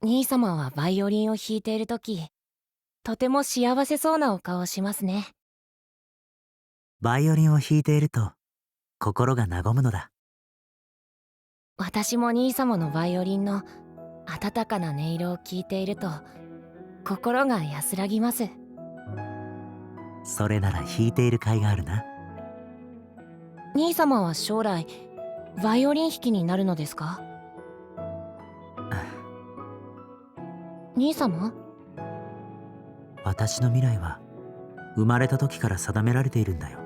兄様はバイオリンを弾いているとき、とても幸せそうなお顔をしますね。バイオリンを弾いていると心が和むのだ。私も兄様のバイオリンの温かな音色を聞いていると、心が安らぎます。それなら弾いている甲斐があるな。兄様は将来、バイオリン弾きになるのですか？兄様？私の未来は生まれた時から定められているんだよ。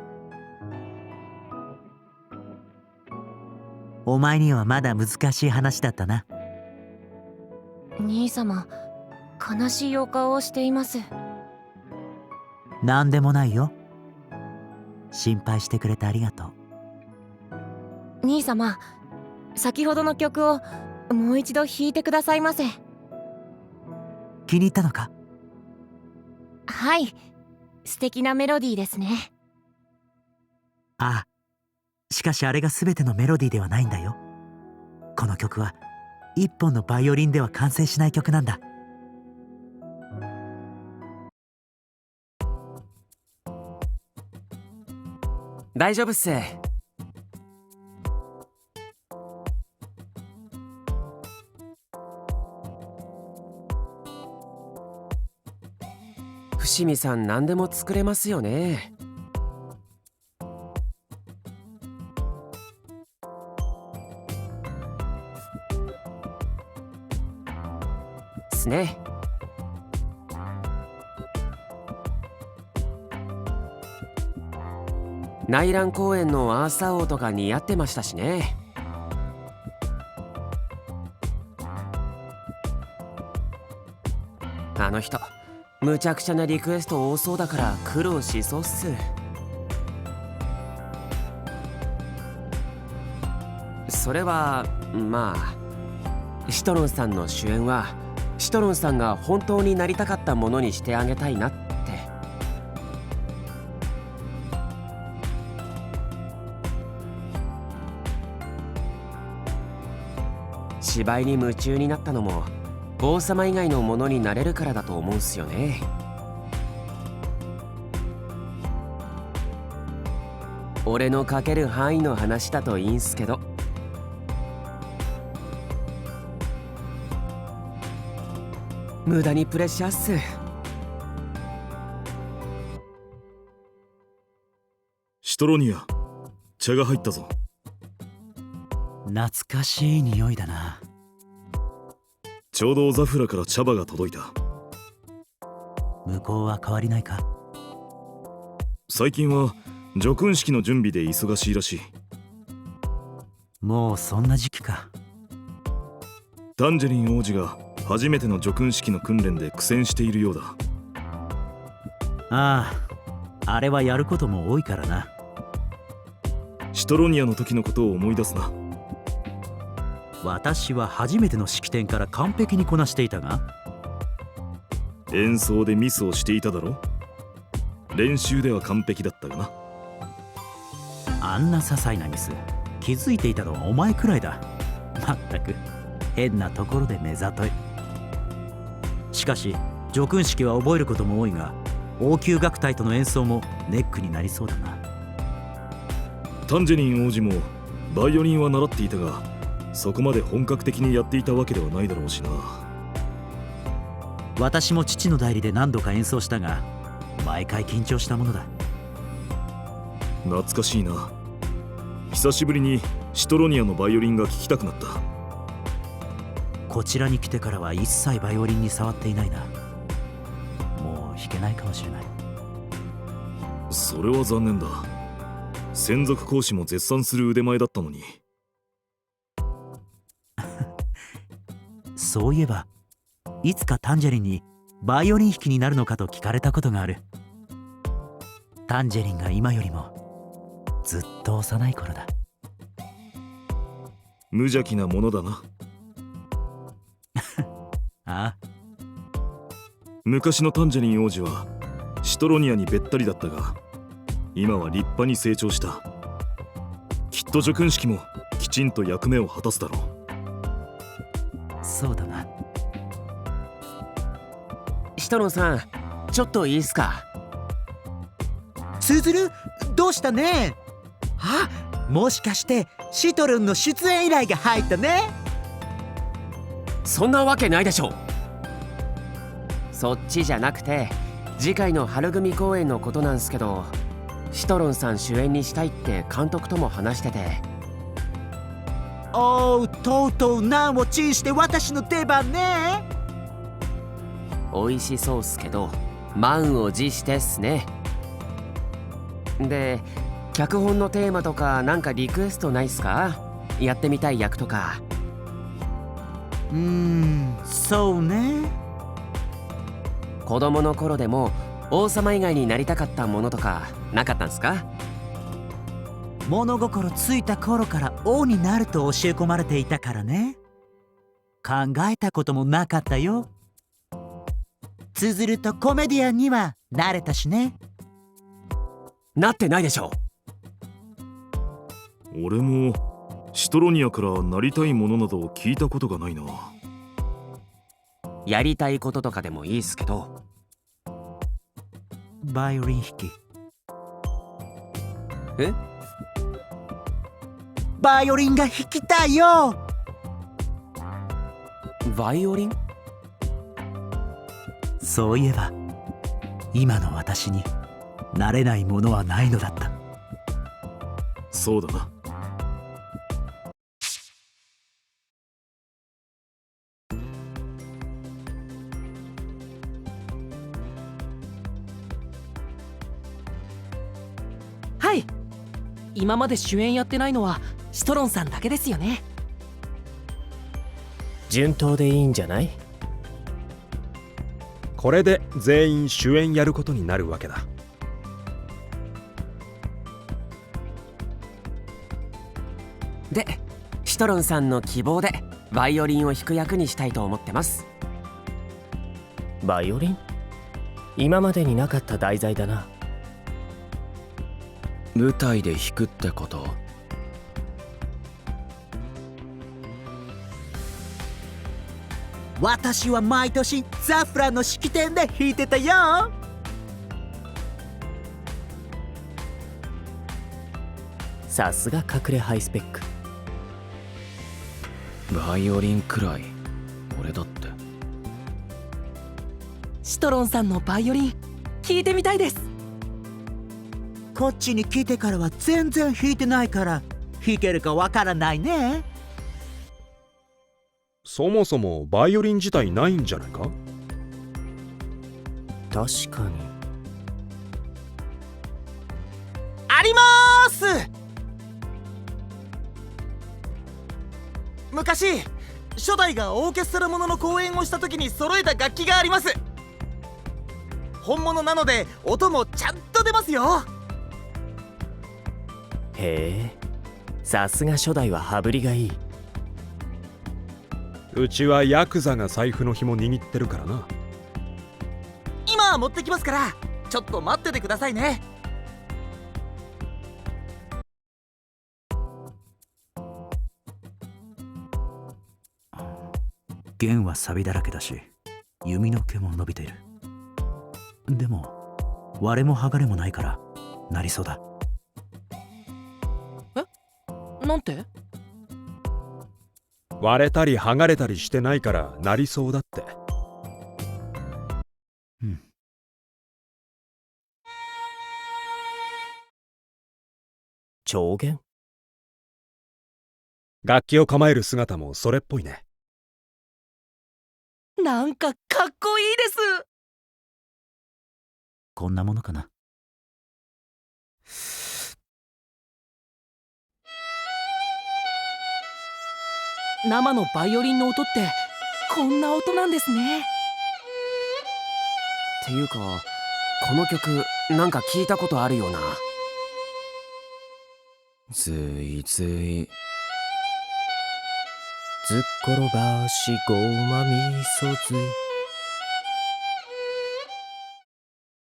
お前にはまだ難しい話だったな。兄様、悲しいお顔をしています。なんでもないよ。心配してくれてありがとう。兄様、先ほどの曲をもう一度弾いてくださいませ。気に入ったのか？はい、素敵なメロディーですね。ああ、しかしあれが全てのメロディーではないんだよ。この曲は一本のバイオリンでは完成しない曲なんだ。大丈夫っす。伏見さん何でも作れますよね。すね。内覧公園のアーサー王とか似合ってましたしね。あの人むちゃくちゃなリクエスト多そうだから苦労しそうっす。それはまあシトロンさんの主演はシトロンさんが本当になりたかったものにしてあげたいなって。芝居に夢中になったのも王様以外のものになれるからだと思うんすよね。俺の書ける範囲の話だといいんすけど。無駄にプレッシャーっす。シトロニア、茶が入ったぞ。懐かしい匂いだな。ちょうどザフラから茶葉が届いた。向こうは変わりないか？最近は叙勲式の準備で忙しいらしい。もうそんな時期か。タンジェリン王子が初めての叙勲式の訓練で苦戦しているようだ。ああ、あれはやることも多いからな。シトロニアの時のことを思い出すな。私は初めての式典から完璧にこなしていたが。演奏でミスをしていただろ。練習では完璧だったがな。あんな些細なミス気づいていたのはお前くらいだ。まったく変なところで目ざとい。しかし叙勲式は覚えることも多いが、王宮楽隊との演奏もネックになりそうだな。タンジェリン王子もバイオリンは習っていたが、そこまで本格的にやっていたわけではないだろうしな。私も父の代理で何度か演奏したが、毎回緊張したものだ。懐かしいな。久しぶりにシトロニアのバイオリンが聴きたくなった。こちらに来てからは一切バイオリンに触っていないな。もう弾けないかもしれない。それは残念だ。専属講師も絶賛する腕前だったのに。そういえばいつかタンジェリンにバイオリン弾きになるのかと聞かれたことがある。タンジェリンが今よりもずっと幼い頃だ。無邪気なものだな。ああ、昔のタンジェリン王子はシトロニアにべったりだったが、今は立派に成長した。きっと叙勲式もきちんと役目を果たすだろう。そうだな。シトロンさん、ちょっといいっすか？つづる、どうしたね？あ、もしかしてシトロンの出演依頼が入ったね。そんなわけないでしょ。そっちじゃなくて、次回の春組公演のことなんすけど、シトロンさん主演にしたいって監督とも話してて。おう、とうとう難をチンして私の出番ね。美味しそうっすけど、満を持してっすね。で、脚本のテーマとかなんかリクエストないっすか？やってみたい役とか。そうね。子供の頃でも王様以外になりたかったものとかなかったんすか？物心ついた頃から王になると教え込まれていたからね。考えたこともなかったよ。つづるとコメディアンにはなれたしね。なってないでしょ。俺もシトロニアからなりたいものなど聞いたことがないな。やりたいこととかでもいいっすけど。バイオリン弾き。え？バイオリンが弾きたいよ。バイオリン？そういえば今の私になれないものはないのだった。そうだな。はい、今まで主演やってないのはシトロンさんだけですよね。順当でいいんじゃない？これで全員主演やることになるわけだ。で、シトロンさんの希望でバイオリンを弾く役にしたいと思ってます。バイオリン？今までになかった題材だな。舞台で弾くってこと？私は毎年ザフランの式典で弾いてたよ。さすが隠れハイスペック。バイオリンくらい俺だって。シトロンさんのバイオリン聞いてみたいです。こっちに来てからは全然弾いてないから弾けるかわからないね。そもそもバイオリン自体ないんじゃないか？確かに。ありまーす。昔初代がオーケストラものの公演をした時に揃えた楽器があります。本物なので音もちゃんと出ますよ。へえ、さすが初代は羽振りがいい。うちはヤクザが財布の紐握ってるからな。今持ってきますからちょっと待っててくださいね。弦は錆だらけだし弓の毛も伸びている。でも割れも剥がれもないからなりそうだ。なんて？割れたり剥がれたりしてないからなりそうだって。調弦？楽器を構える姿もそれっぽいね。なんかかっこいいです。こんなものかな。生のバイオリンの音ってこんな音なんですね。っていうか、この曲なんか聞いたことあるような。ずいずいずっころばしごまみそずい。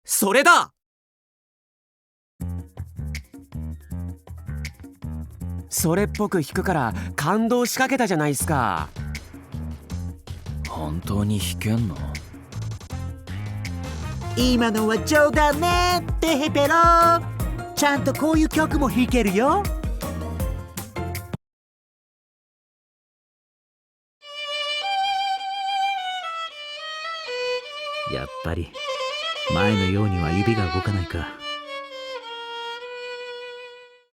それだ。それっぽく弾くから感動しかけたじゃないっすか。本当に弾けんの？今のは冗談ね、テヘペロ。ちゃんとこういう曲も弾けるよ。やっぱり前のようには指が動かないか。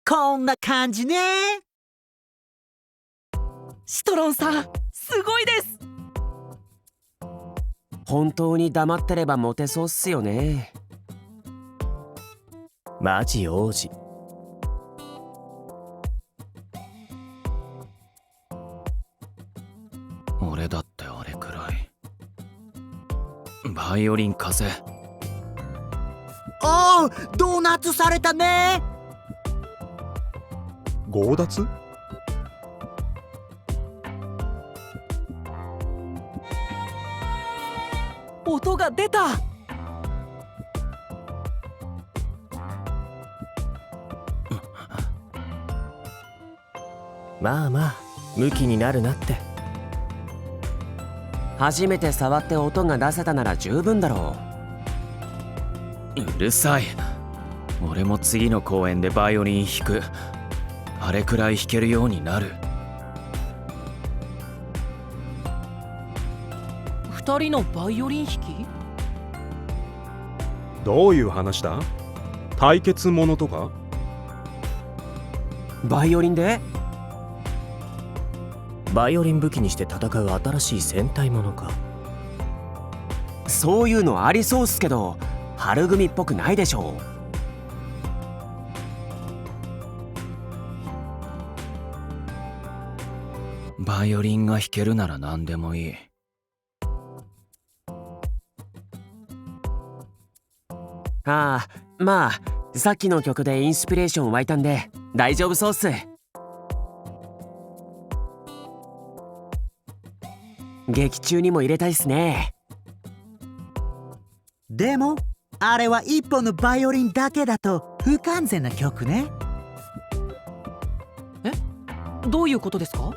こんな感じね。シトロンさん、すごいです。本当に黙ってればモテそうっすよね。マジ王子。俺だってあれくらい。バイオリン貸せ。おう、ドーナツされたね。強奪？音が出た。まあまあ、ムキになるなって。初めて触って音が出せたなら十分だろうるさい。俺も次の公演でバイオリン弾く。あれくらい弾けるようになる。二人のバイオリン弾き？どういう話だ？対決ものとか？う。バイオリンで？バイオリン武器にして戦う新しい戦隊ものか。そういうのありそうっすけど、春組っぽくないでしょう。バイオリンが弾けるなら何でもいい。ああ、まあさっきの曲でインスピレーション湧いたんで大丈夫そうっす。劇中にも入れたいっすね。でもあれは一本のバイオリンだけだと不完全な曲ね。どういうことですか？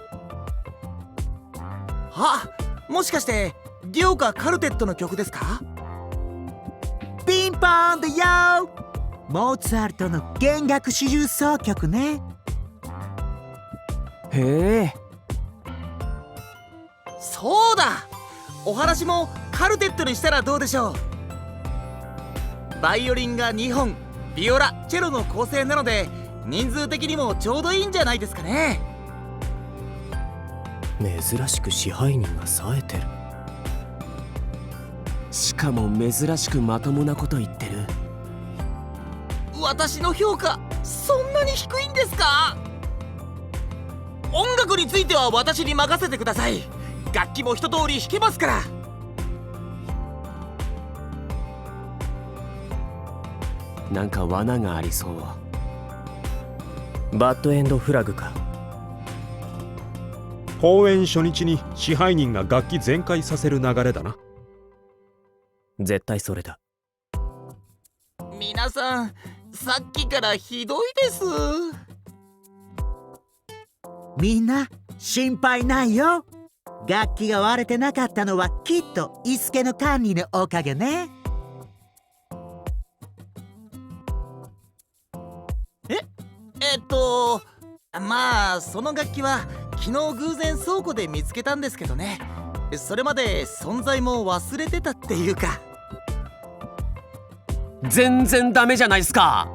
あ、もしかしてデュオかカルテットの曲ですか？ピンポーンだよ。モーツァルトの弦楽四重奏曲ね。へえ。そうだ、お話もカルテットにしたらどうでしょう。バイオリンが2本、ビオラ、チェロの構成なので人数的にもちょうどいいんじゃないですかね。珍しく支配人が冴えてる。しかも珍しくまともなこと言ってる。私の評価そんなに低いんですか？音楽については私に任せてください。楽器も一通り弾けますから。なんか罠がありそう。バッドエンドフラグか。公演初日に支配人が楽器全開させる流れだな。絶対それだ。皆さん、さっきからひどいです。みんな心配ないよ。楽器が割れてなかったのはきっと伊助の管理のおかげね。まあその楽器は昨日偶然倉庫で見つけたんですけどね。それまで存在も忘れてたっていうか。全然ダメじゃないっすか。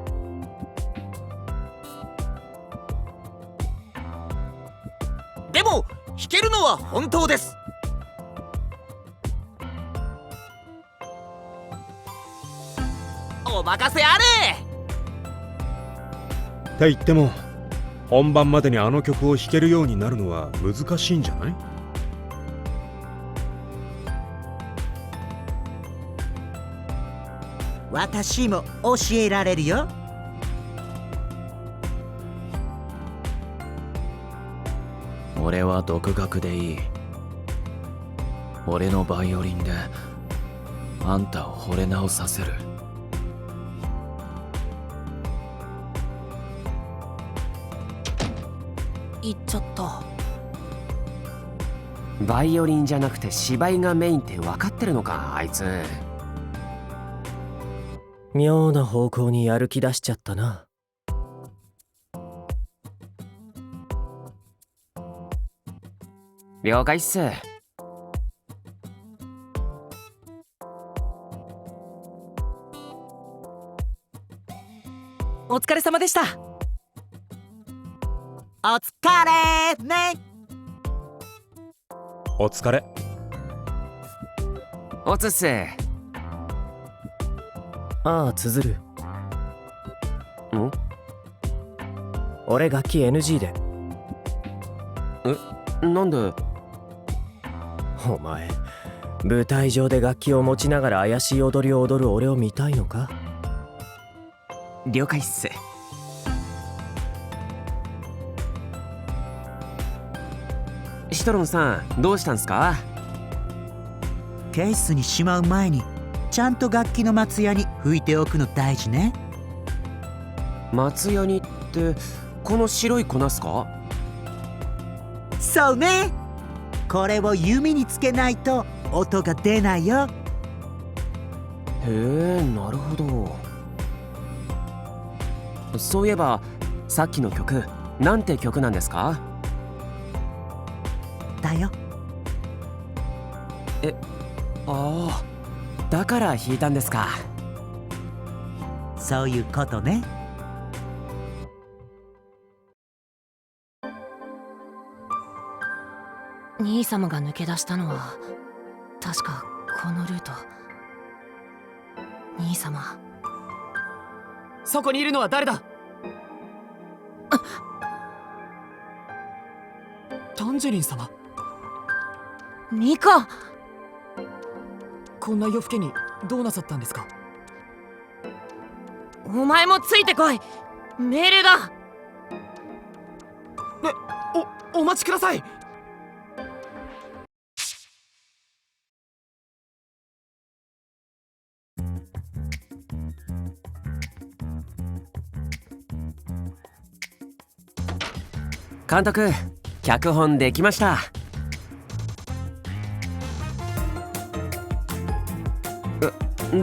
でも弾けるのは本当です。お任せあれ。って言っても本番までにあの曲を弾けるようになるのは難しいんじゃない？私も教えられるよ。俺は独学でいい。俺のバイオリンであんたを惚れ直させる。行っちゃった。バイオリンじゃなくて芝居がメインって分かってるのかあいつ。妙な方向にやる気出しちゃったな。了解っす。お疲れ様でした。お疲れね。お疲れ。おつっす。ああ、つづる。ん？俺楽器 NG で。なんで？お前、舞台上で楽器を持ちながら怪しい踊りを踊る俺を見たいのか？了解っす。シトロンさん、どうしたんすか？ケースにしまう前にちゃんと楽器の松屋に拭いておくの大事ね。松ヤニってこの白い粉っすか？そうね。これを弓につけないと音が出ないよ。へえ、なるほど。そういえばさっきの曲なんて曲なんですか？だよ。ああ、だから弾いたんですか。そういうことね。兄様が抜け出したのは確かこのルート。兄様、そこにいるのは誰だ？タンジェリン様。ミカ。こんな夜更けにどうなさったんですか？お前もついてこい。命令だ。お待ちください。監督、脚本できました。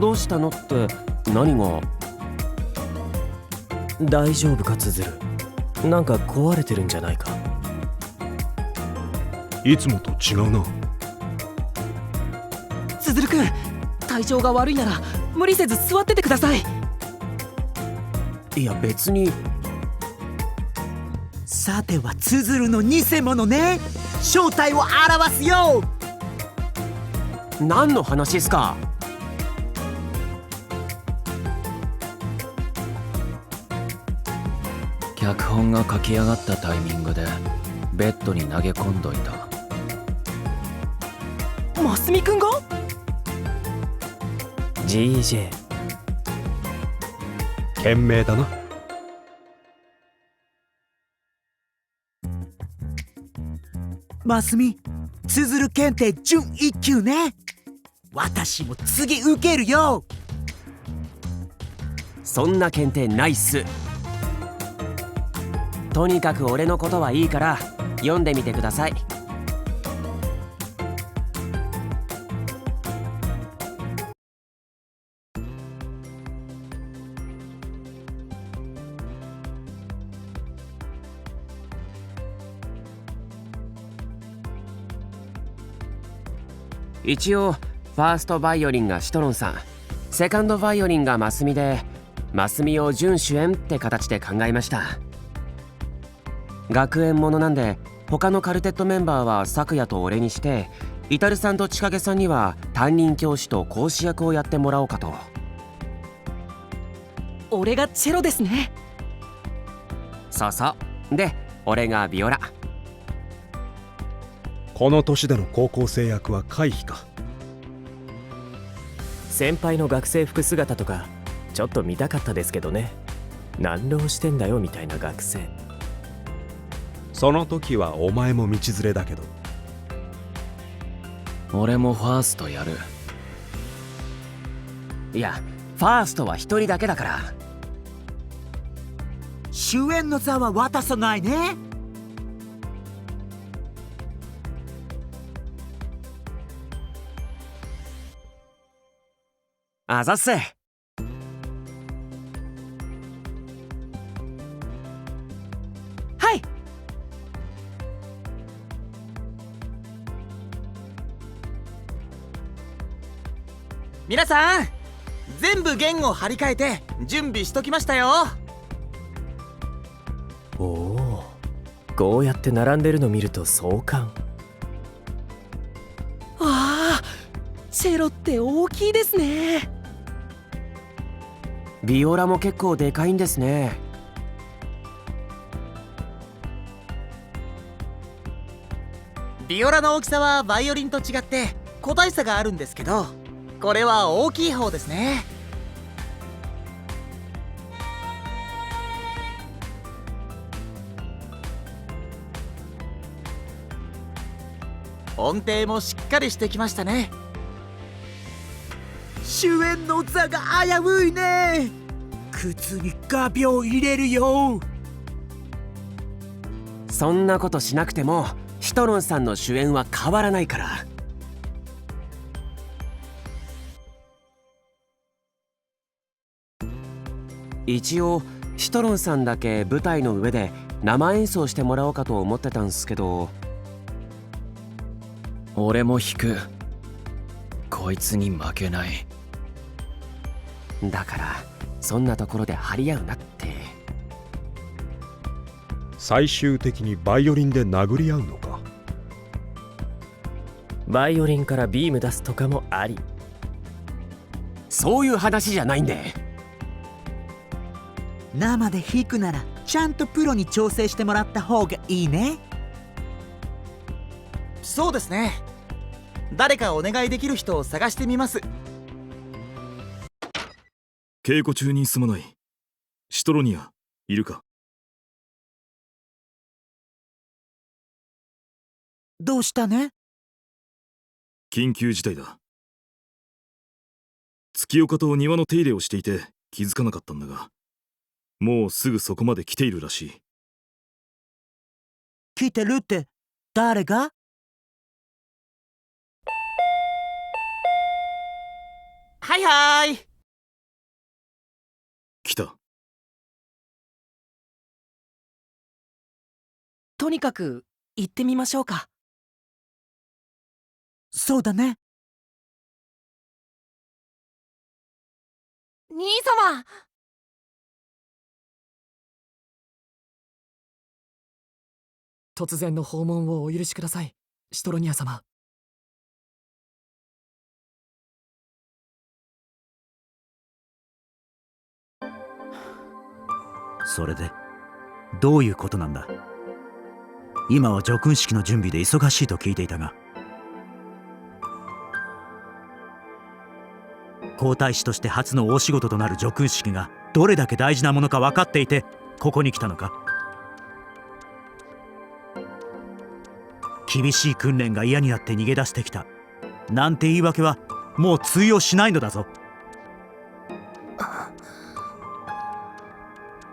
どうしたのって何が？大丈夫か、つづる。なんか壊れてるんじゃないか？いつもと違うな。つづるくん、体調が悪いなら無理せず座っててください。いや別に。さてはつづるの偽物ね。正体を表すよ。何の話っすか？脚本が書き上がったタイミングでベッドに投げ込んどいた。マスミくんが？ GJ。 賢明だな。マスミ、つづる検定準1級ね。私も次受けるよ。そんな検定ないっす。とにかく俺のことはいいから読んでみてください。一応ファーストバイオリンがシトロンさん、セカンドバイオリンがマスミで、マスミを準主演って形で考えました。学園ものなんで他のカルテットメンバーは咲夜と俺にして、イタルさんと千景さんには担任教師と講師役をやってもらおうかと。俺がチェロですね。そうそう。で俺がビオラ。この年での高校生役は回避か。先輩の学生服姿とかちょっと見たかったですけどね。何浪してんだよみたいな学生。その時はお前も道連れだけど。俺もファーストやる。いやファーストは一人だけだから。主演の座は渡さないね。あざっす。皆さん、全部弦を張り替えて準備しときましたよ。おお、こうやって並んでるの見ると壮観。わあ、チェロって大きいですね。ビオラも結構でかいんですね。ビオラの大きさはバイオリンと違って個体差があるんですけど、これは大きい方ですね。音程もしっかりしてきましたね。主演の座が危ういね。靴に画鋲入れるよ。そんなことしなくてもシトロンさんの主演は変わらないから。一応シトロンさんだけ舞台の上で生演奏してもらおうかと思ってたんすけど。俺も弾く。こいつに負けない。だからそんなところで張り合うなって。最終的にバイオリンで殴り合うのか。バイオリンからビーム出すとかもあり。そういう話じゃないんで。生で弾くならちゃんとプロに調整してもらった方がいいね。そうですね。誰かお願いできる人を探してみます。稽古中にすまない。シトロニアいるか？どうしたね？緊急事態だ。月岡と庭の手入れをしていて気づかなかったんだが、もうすぐそこまで来ているらしい。来てるって誰が？はいはーい。来た。とにかく行ってみましょうか。そうだね。兄様。突然の訪問をお許しください、シトロニア様。それでどういうことなんだ？今は叙勲式の準備で忙しいと聞いていたが。皇太子として初の大仕事となる叙勲式がどれだけ大事なものか分かっていてここに来たのか？厳しい訓練が嫌になって逃げ出してきたなんて言い訳はもう通用しないのだぞ。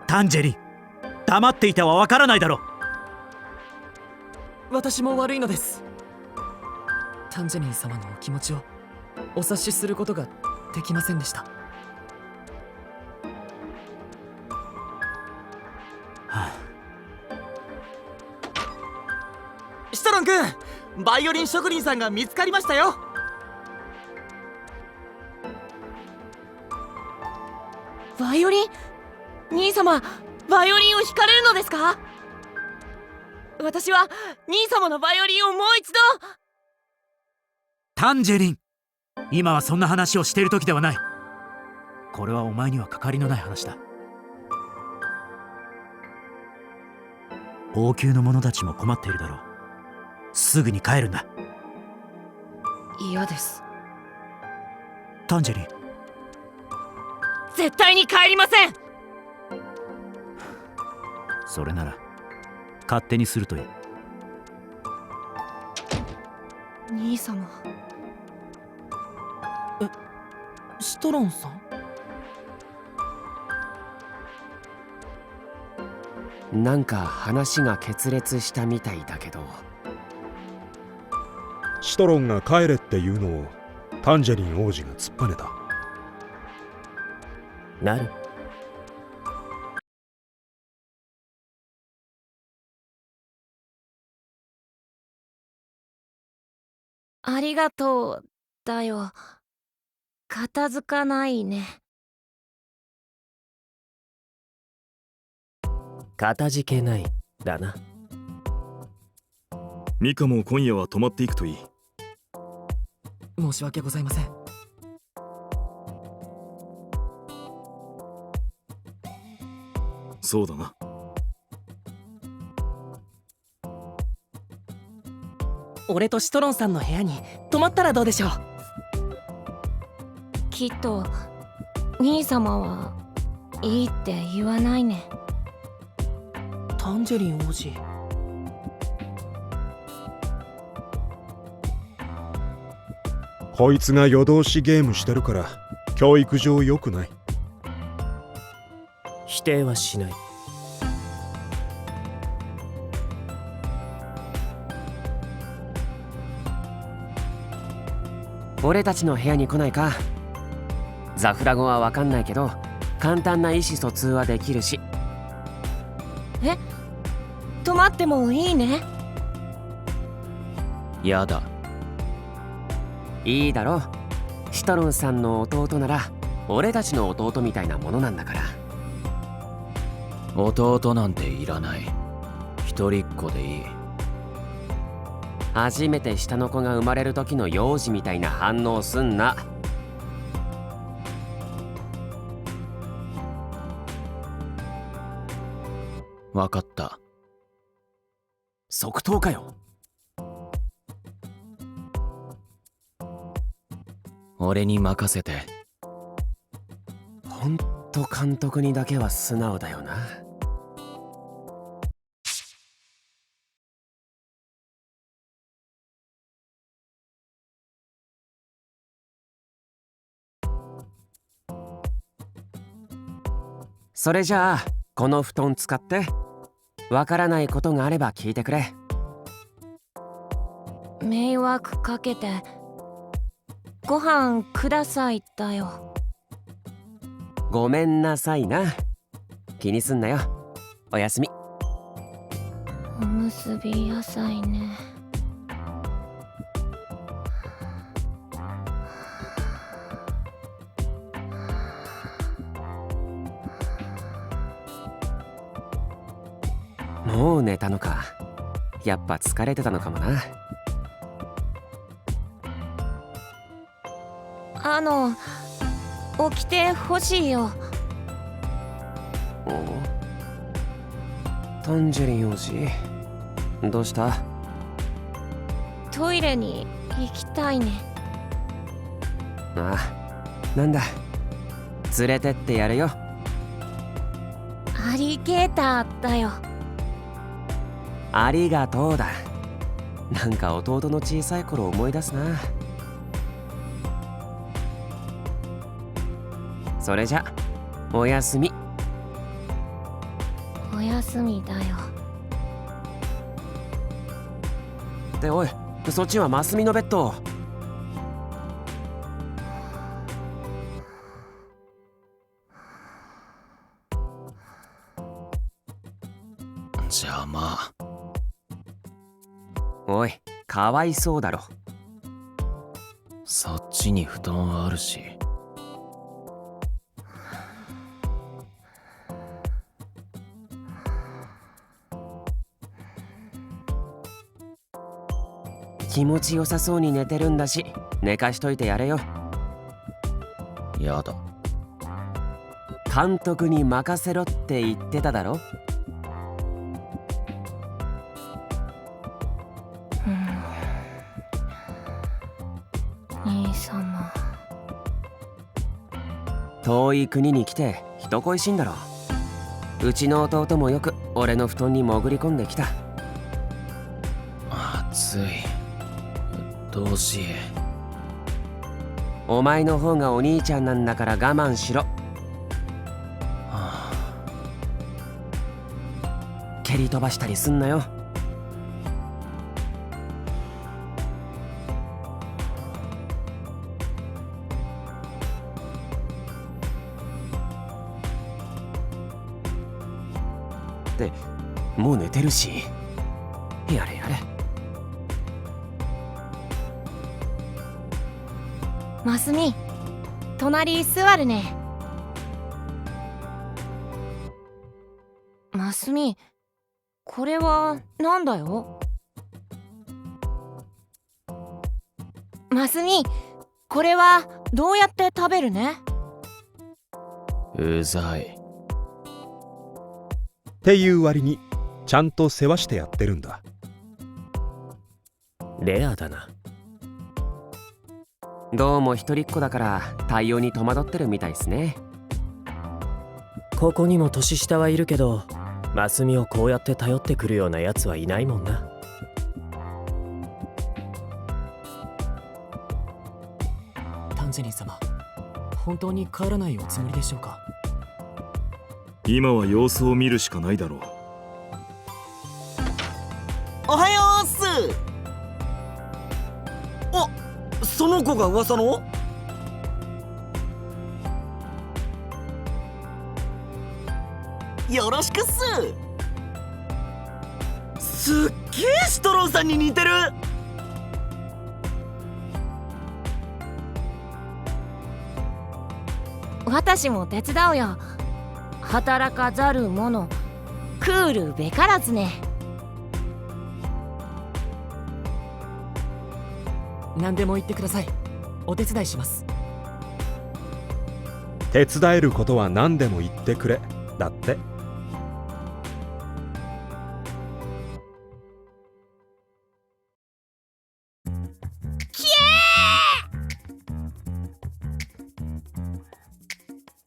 タンジェリン、黙っていては分からないだろ。私も悪いのです。タンジェリン様のお気持ちをお察しすることができませんでした。シトロン君、バイオリン職人さんが見つかりましたよ。バイオリン？兄様、バイオリンを弾かれるのですか？私は兄様のバイオリンをもう一度。タンジェリン、今はそんな話をしている時ではない。これはお前には関わりのない話だ。王宮の者たちも困っているだろう。すぐに帰るんだ。嫌です。タンジェリン、絶対に帰りません。それなら勝手にするといい。兄様。シトロンさん？なんか話が決裂したみたいだけど。シトロンが帰れっていうのをタンジェリン王子が突っぱねた。なる。ありがとうだよ。片付かないね。かたじけないだな。ミカも今夜は泊まっていくといい。申し訳ございません。そうだな。俺とシトロンさんの部屋に泊まったらどうでしょう。きっと兄様はいいって言わないね。タンジェリン王子。こいつが夜通しゲームしてるから教育上良くない。否定はしない。俺たちの部屋に来ないか。ザフラ語はわかんないけど簡単な意思疎通はできるし。え、泊まってもいいね。やだ。いいだろ。シトロンさんの弟なら俺たちの弟みたいなものなんだから。弟なんていらない。一人っ子でいい。初めて下の子が生まれる時の幼児みたいな反応すんな。わかった。即答かよ。俺に任せて。ほんと監督にだけは素直だよな。それじゃあこの布団使ってわからないことがあれば聞いてくれ。迷惑かけてご飯くださいだよ。ごめんなさいな。気にすんなよ。おやすみ。おむすび野菜ね。もう寝たのか。やっぱ疲れてたのかもな。起きてほしいよ。タンジェリン王子、どうした？トイレに行きたいね。ああ、なんだ。連れてってやるよ。アリゲーターだよ。ありがとうだ。なんか弟の小さい頃思い出すな。それじゃおやすみ。おやすみだよ。っておい、そっちはマスミのベッド。邪魔。おい、かわいそうだろ。そっちに布団あるし。気持ちよさそうに寝てるんだし寝かしといてやれよ。やだ。監督に任せろって言ってただろ。兄様。遠い国に来て人恋しいんだろ。うちの弟もよく俺の布団に潜り込んできた。暑い。どうし。お前の方がお兄ちゃんなんだから我慢しろ。蹴り飛ばしたりすんなよ。ってもう寝てるし。やれやれ。マスミ、隣座るね。マスミ、これはなんだよ。マスミ、これはどうやって食べるね。うざい。っていう割にちゃんと世話してやってるんだ。レアだな。どうも一人っ子だから対応に戸惑ってるみたいですね。ここにも年下はいるけど、マスミをこうやって頼ってくるようなやつはいないもんな。タンジェリン様、本当に帰らないおつもりでしょうか。今は様子を見るしかないだろう。おはようっす。あ、その子が噂の？よろしくっす。すっげえシトロンさんに似てる。私も手伝うよ。働かざる者クールべからずね。何でも言ってください。お手伝いします。手伝えることは何でも言ってくれだって。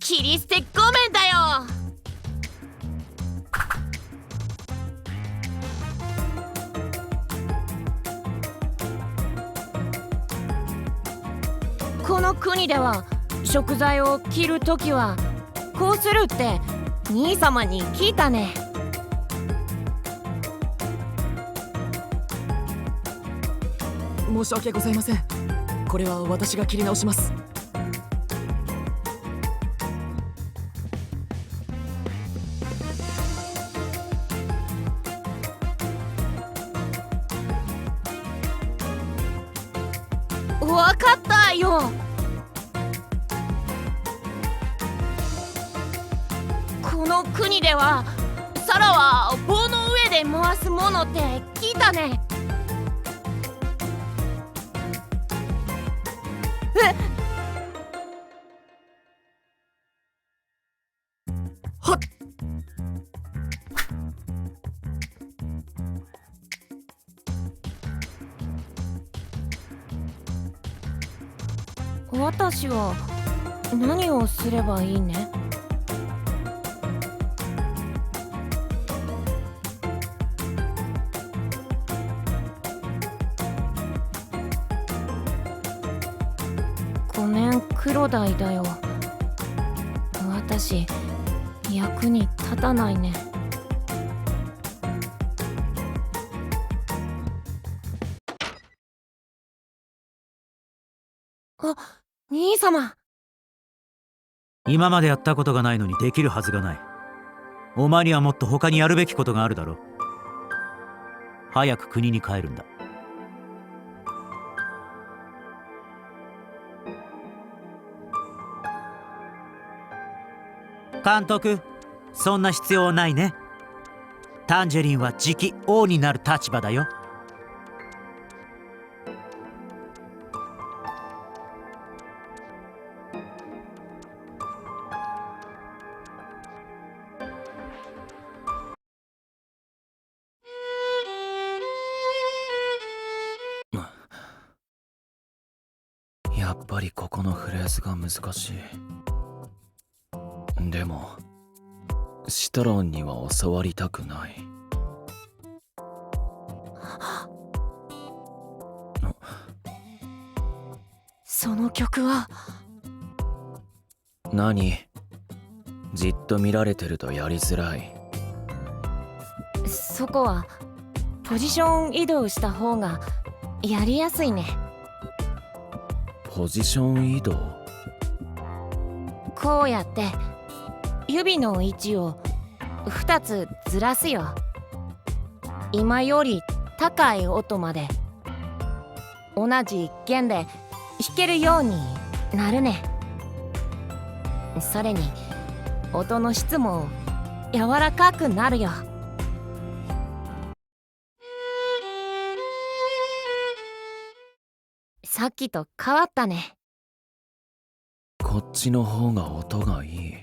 切り捨てごめんだよ。この国では食材を切るときはこうするって兄様に聞いたね。申し訳ございません。これは私が切り直します。わかったよ。この国では皿は棒の上で回すものって聞いたね。はっ。私は何をすればいいね。ごめん、黒鯛だよ。私役に立たないね。あ、兄様。今までやったことがないのにできるはずがない。お前にはもっと他にやるべきことがあるだろう。早く国に帰るんだ。監督、そんな必要ないね。タンジェリンは次期王になる立場だよ。やっぱりここのフレーズが難しい。でもシトロンには教わりたくない。その曲は何？じっと見られてるとやりづらい。そこはポジション移動した方がやりやすいね。ポジション移動？こうやって指の位置を2つずらすよ。今より高い音まで同じ弦で弾けるようになるね。それに音の質も柔らかくなるよ。さっきと変わったね。こっちの方が音がいい。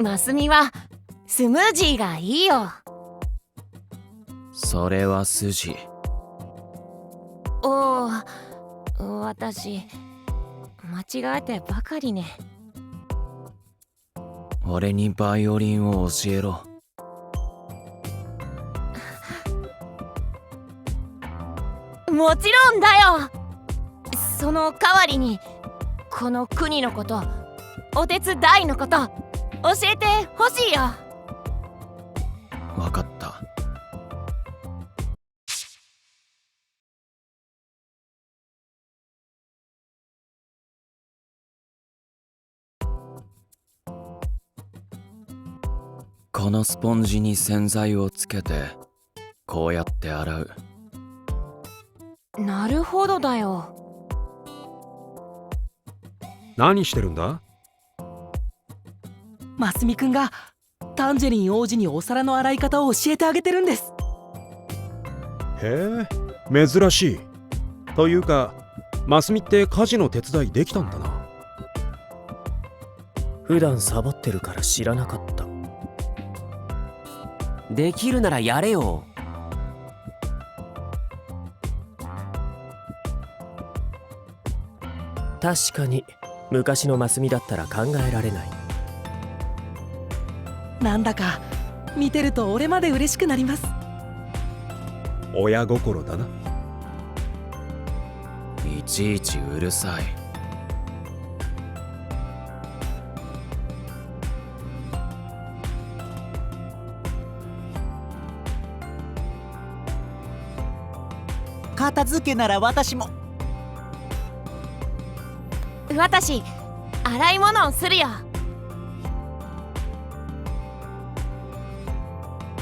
マスミはスムージーがいいよ。それは筋。おお、私間違えてばかりね。俺にバイオリンを教えろ。もちろんだよ。その代わりにこの国のこと、お手伝いのこと教えてほしいよ。わかった。このスポンジに洗剤をつけてこうやって洗う。なるほどだよ。何してるんだ？マスミくんがタンジェリン王子にお皿の洗い方を教えてあげてるんです。へえ、珍しい。というか、マスミって家事の手伝いできたんだな。普段サボってるから知らなかった。できるならやれよ。確かに昔のマスミだったら考えられない。なんだか見てると俺まで嬉しくなります。親心だな。いちいちうるさい。片付けなら私も。私洗い物をするよ。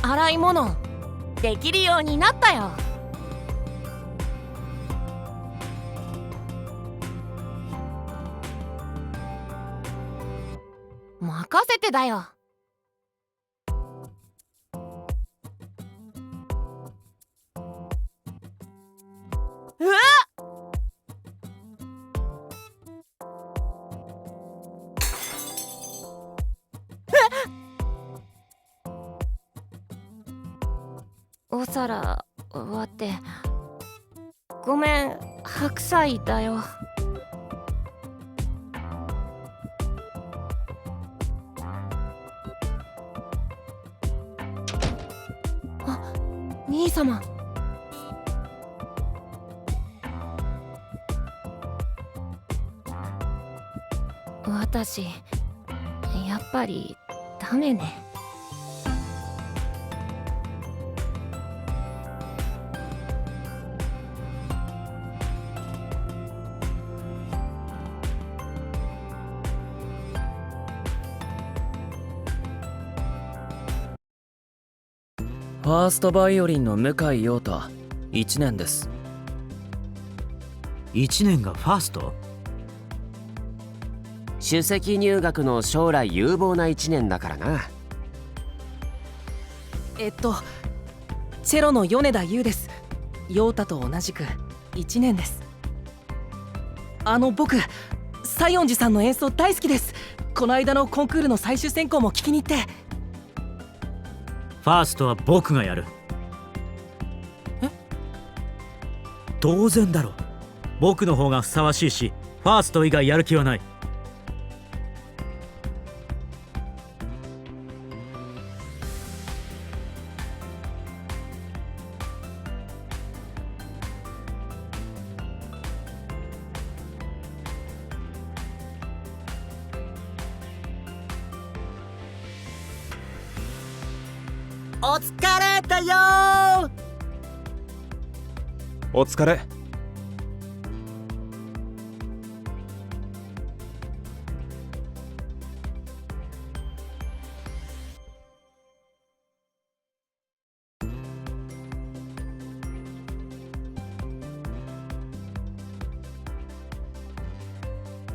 洗い物できるようになったよ。任せてだよ。うわっ！お皿割ってごめん、白菜だよ。あ、兄様。私やっぱりダメね。ファーストバイオリンの向井陽太、1年です。1年がファースト？首席入学の将来有望な1年だからな。チェロの米田優です。陽太と同じく1年です。僕西園寺さんの演奏大好きです。この間のコンクールの最終選考も聞きに行って。ファーストは僕がやる。え？当然だろ。僕の方がふさわしいし、ファースト以外やる気はない。お疲れだよー。お疲れ。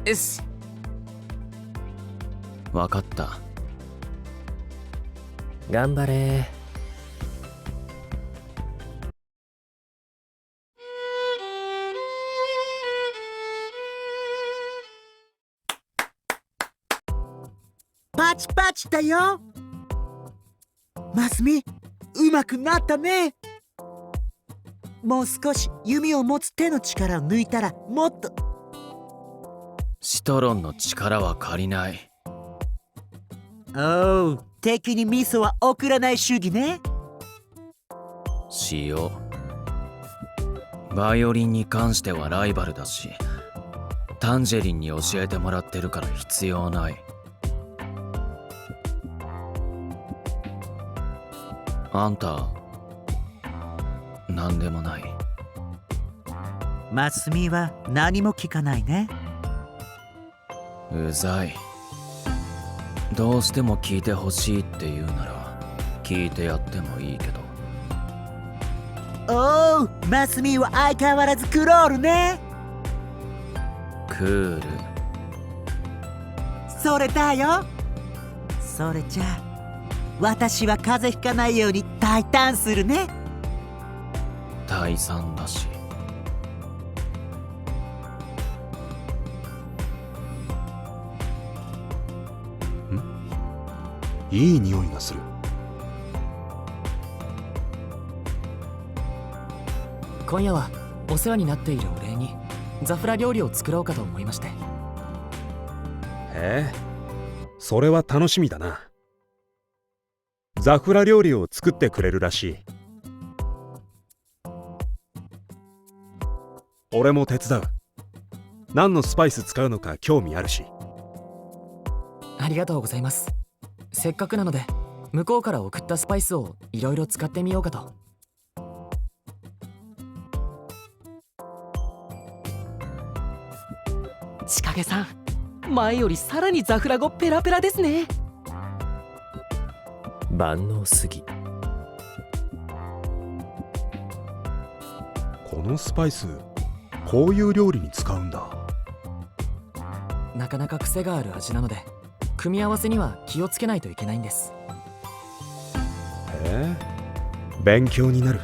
よし、わかった。頑張れ。パチパチだよ。マスミ、うまくなったね。もう少し弓を持つ手の力を抜いたらもっと。シトロンの力は借りない。おう、敵にミソは送らない主義ね。しよう。バイオリンに関してはライバルだし、タンジェリンに教えてもらってるから必要ない。あんた、なんでもない。マスミは何も聞かないね。うざい。どうしても聞いてほしいって言うなら聞いてやってもいいけど。おう、マスミは相変わらずクロールね。クール。それだよ。それじゃあ私は風邪ひかないように大胆するね。大惨だし。いい匂いがする。今夜はお世話になっているお礼にザフラ料理を作ろうかと思いまして。へえ、それは楽しみだな。ザフラ料理を作ってくれるらしい。俺も手伝う。何のスパイス使うのか興味あるし。ありがとうございます。せっかくなので向こうから送ったスパイスをいろいろ使ってみようかと。千景さん、前よりさらにザフラ語ペラペラですね。万能すぎ。このスパイス、こういう料理に使うんだ。なかなか癖がある味なので組み合わせには気をつけないといけないんです。へえ、勉強になる。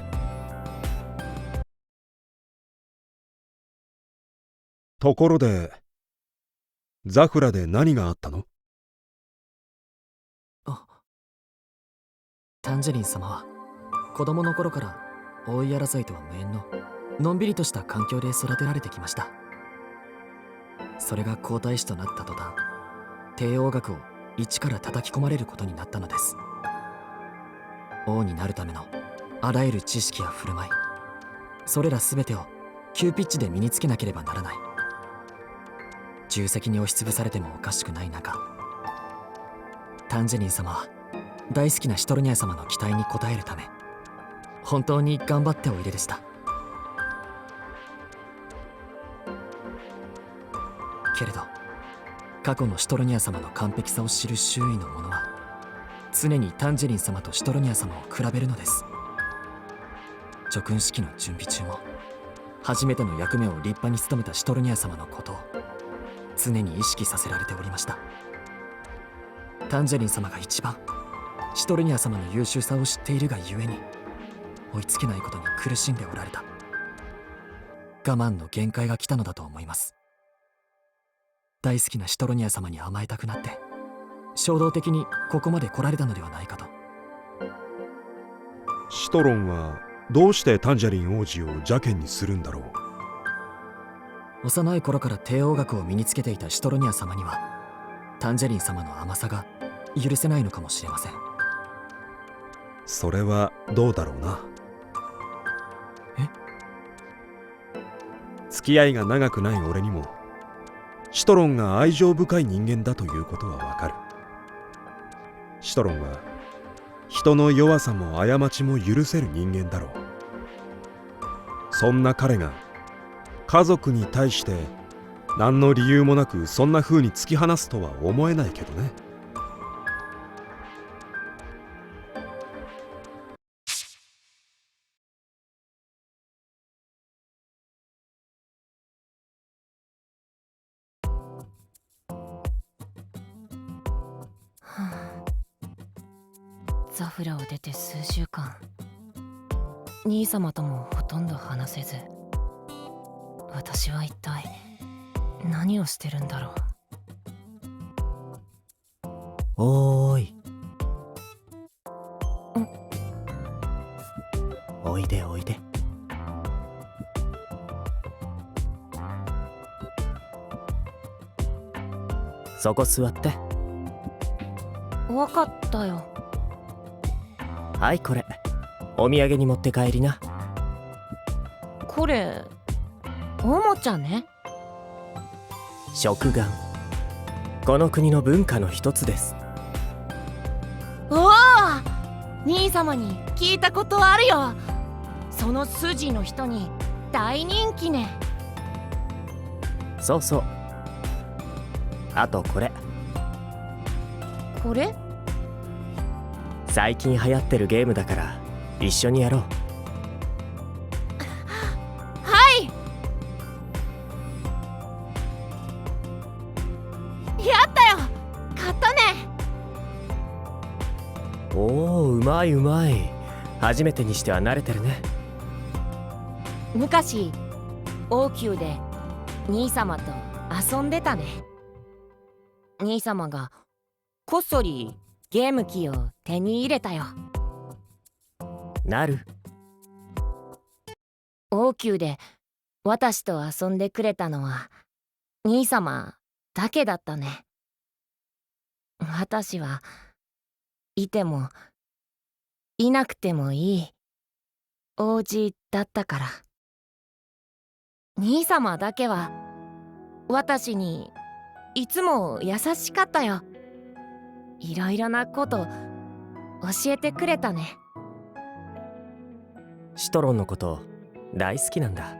ところでザフラで何があったの？タンジェリン様は子供の頃から大い争いとは無縁ののんびりとした環境で育てられてきました。それが皇太子となった途端、帝王学を一から叩き込まれることになったのです。王になるためのあらゆる知識や振る舞い、それら全てを急ピッチで身につけなければならない。重責に押しつぶされてもおかしくない中、タンジェリン様は大好きなシトロニア様の期待に応えるため本当に頑張っておいででした。けれど過去のシトロニア様の完璧さを知る周囲の者は常にタンジェリン様とシトロニア様を比べるのです。叙勲式の準備中も初めての役目を立派に務めたシトロニア様のことを常に意識させられておりました。タンジェリン様が一番シトロニア様の優秀さを知っているがゆえに追いつけないことに苦しんでおられた。我慢の限界が来たのだと思います。大好きなシトロニア様に甘えたくなって衝動的にここまで来られたのではないかと。シトロンはどうしてタンジャリン王子を邪険にするんだろう。幼い頃から帝王学を身につけていたシトロニア様にはタンジェリン様の甘さが許せないのかもしれません。それはどうだろうな。付き合いが長くない俺にもシトロンが愛情深い人間だということはわかる。シトロンは人の弱さも過ちも許せる人間だろう。そんな彼が家族に対して何の理由もなくそんな風に突き放すとは思えないけどね。ザフラを出て数週間、兄様ともほとんど話せず、私は一体何をしてるんだろう。おーい。おいでおいで。そこ座って。わかったよ。はいこれお土産に持って帰りな。これおもちゃね。食玩、この国の文化の一つです。おお、兄様に聞いたことあるよ。その筋の人に大人気ね。そうそう。あとこれ。これ最近流行ってるゲームだから一緒にやろう。はい。やったよ、買ったね。おお、うまいうまい。初めてにしては慣れてるね。昔王宮で兄様と遊んでたね。兄様がこっそりゲーム機を手に入れたよ。なる。王宮で私と遊んでくれたのは兄様だけだったね。私はいてもいなくてもいい王子だったから。兄様だけは私にいつも優しかったよ。いろいろなこと教えてくれたね。シトロンのこと大好きなんだ。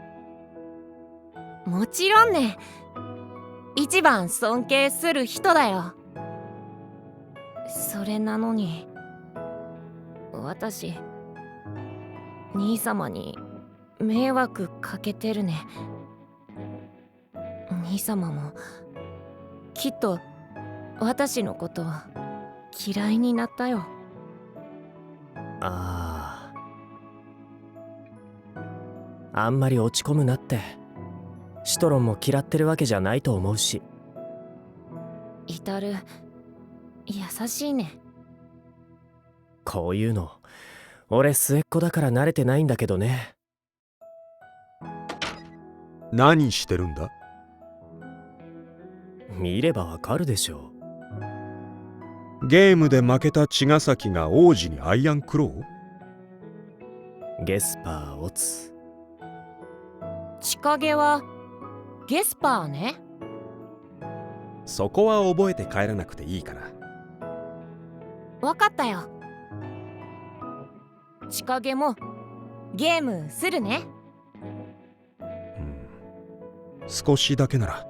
もちろんね。一番尊敬する人だよ。それなのに私兄様に迷惑かけてるね。兄様もきっと私のこと嫌いになったよ。あんまり落ち込むなって。シトロンも嫌ってるわけじゃないと思うし。イタル優しいね。こういうの俺末っ子だから慣れてないんだけどね。何してるんだ？見ればわかるでしょう。ゲームで負けた茅ヶ崎が王子にアイアンクロー？ゲスパーオツ。千影はゲスパーね。そこは覚えて帰らなくていいから。わかったよ。千影もゲームするね。少しだけなら。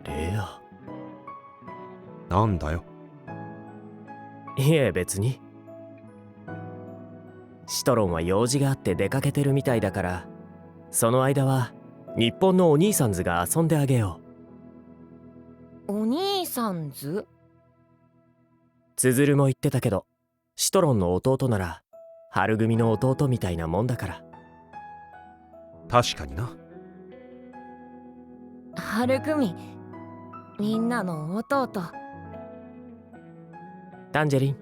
レア。なんだよ。いえ別に。シトロンは用事があって出かけてるみたいだから、その間は日本のお兄さんズが遊んであげよう。お兄さんズ？つづるも言ってたけど、シトロンの弟なら春組の弟みたいなもんだから。確かにな。春組、みんなの弟。タンジェリン、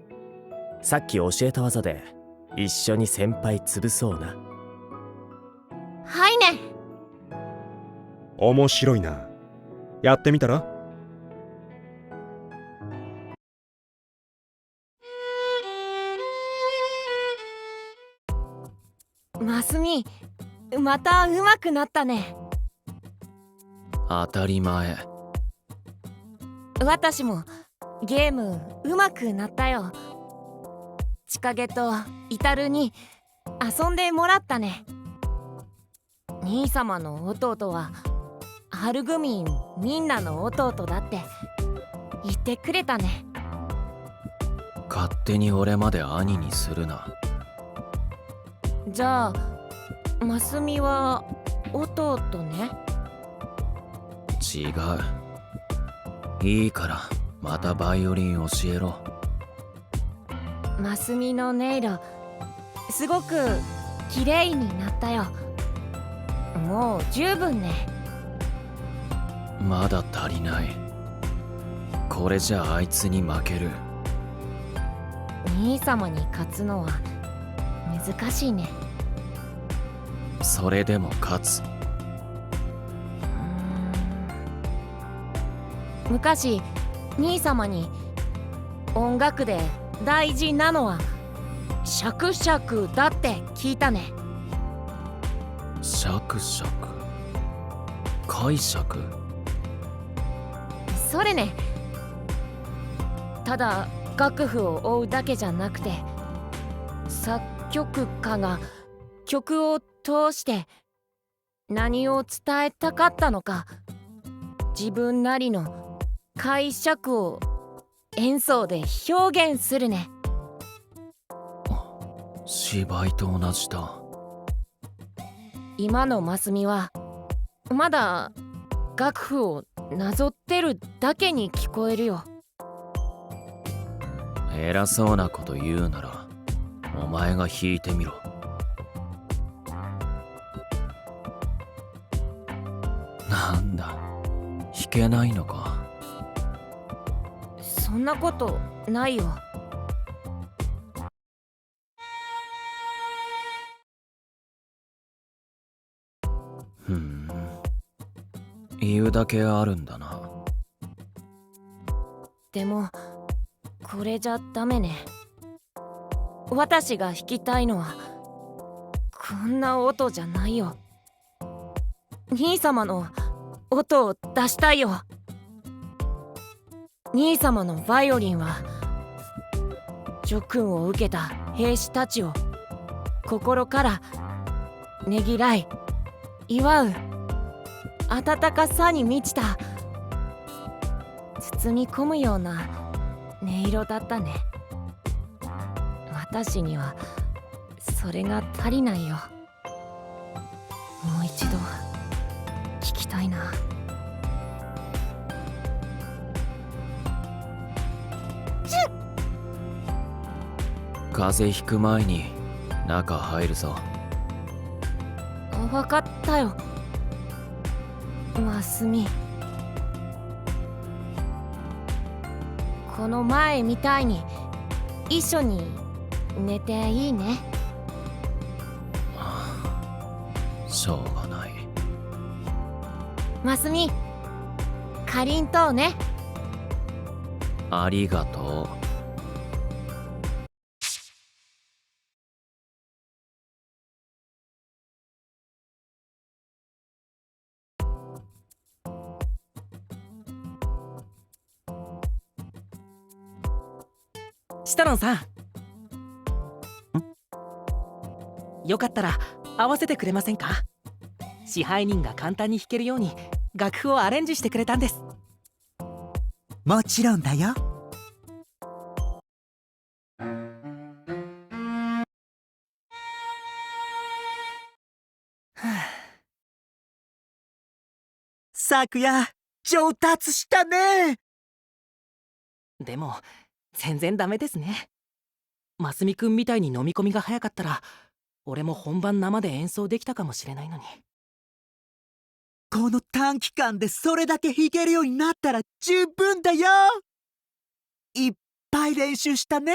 さっき教えた技で一緒に先輩潰そうな。はいね。面白いな。やってみたら？マスミ、また上手くなったね。当たり前。私もゲーム上手くなったよ。千影とイタルに遊んでもらったね。兄様の弟は春組みんなの弟だって言ってくれたね。勝手に俺まで兄にするな。じゃあマスミは弟ね。違う。いいからまたバイオリン教えろ。マスミの音色すごく綺麗になったよ。もう十分ね。まだ足りない。これじゃあいつに負ける。兄様に勝つのは難しいね。それでも勝つ。昔兄様に音楽で大事なのはシャクシャクだって聞いたね。シャクシャク解釈。それね。ただ楽譜を追うだけじゃなくて、作曲家が曲を通して何を伝えたかったのか、自分なりの解釈を演奏で表現するね。芝居と同じだ。今のマスミはまだ楽譜をなぞってるだけに聞こえるよ。偉そうなこと言うならお前が弾いてみろ。なんだ、弾けないのか。そんなことないよ。ふん、言うだけあるんだな。でもこれじゃダメね。私が弾きたいのはこんな音じゃないよ。兄様の音を出したいよ。兄様のバイオリンは叙勲を受けた兵士たちを心からねぎらい祝う温かさに満ちた包み込むような音色だったね。私にはそれが足りないよ。もう一度聞きたいな。風邪ひく前に中入るぞ。分かったよマスミ。この前みたいに一緒に寝ていいね。しょうがない。マスミ、かりんとうね。ありがとう。シトロンさん、よかったら合わせてくれませんか？支配人が簡単に弾けるように楽譜をアレンジしてくれたんです。もちろんだよ。さくや、上達したね。でも全然ダメですね。マスミくんみたいに飲み込みが早かったら俺も本番生で演奏できたかもしれないのに。この短期間でそれだけ弾けるようになったら十分だよ。いっぱい練習したね。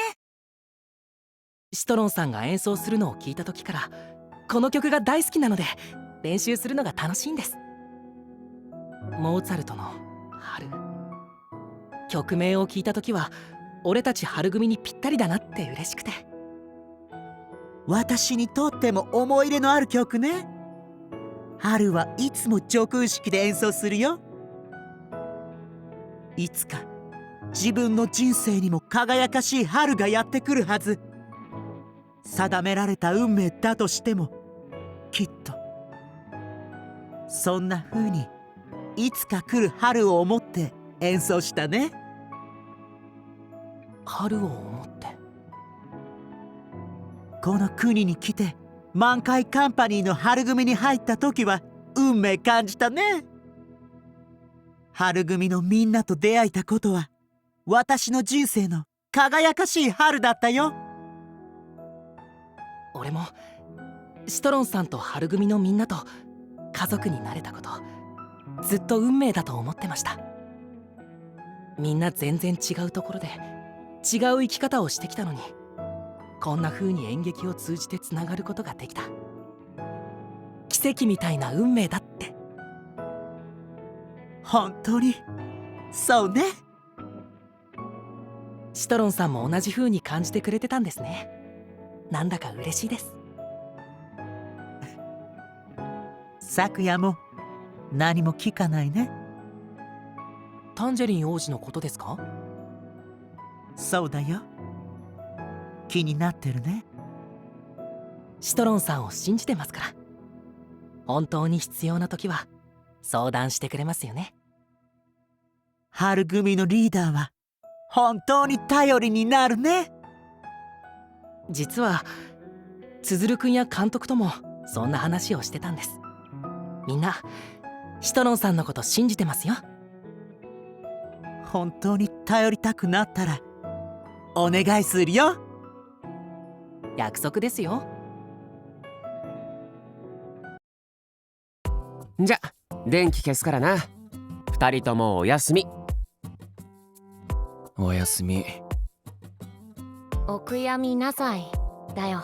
シトロンさんが演奏するのを聞いた時からこの曲が大好きなので練習するのが楽しいんです。モーツァルトの春。曲名を聞いた時は俺たち春組にぴったりだなって嬉しくて。私にとっても思い入れのある曲ね。春はいつも叙勲式で演奏するよ。いつか自分の人生にも輝かしい春がやってくるはず。定められた運命だとしてもきっとそんな風にいつか来る春を思って演奏したね。春を思って。この国に来て満開カンパニーの春組に入った時は運命感じたね。春組のみんなと出会えたことは私の人生の輝かしい春だったよ。俺もシトロンさんと春組のみんなと家族になれたこと、ずっと運命だと思ってました。みんな全然違うところで違う生き方をしてきたのに、こんな風に演劇を通じてつながることができた。奇跡みたいな運命だって。本当にそうね。シトロンさんも同じ風に感じてくれてたんですね。なんだか嬉しいです。昨夜も何も聞かないね。タンジェリン王子のことですか？そうだよ。気になってるね。シトロンさんを信じてますから。本当に必要な時は相談してくれますよね。春組のリーダーは本当に頼りになるね。実はつづるくんや監督ともそんな話をしてたんです。みんなシトロンさんのこと信じてますよ。本当に頼りたくなったらお願いするよ。約束ですよ。じゃ電気消すからな。二人ともおやすみ。おやすみ。お悔やみなさいだよ。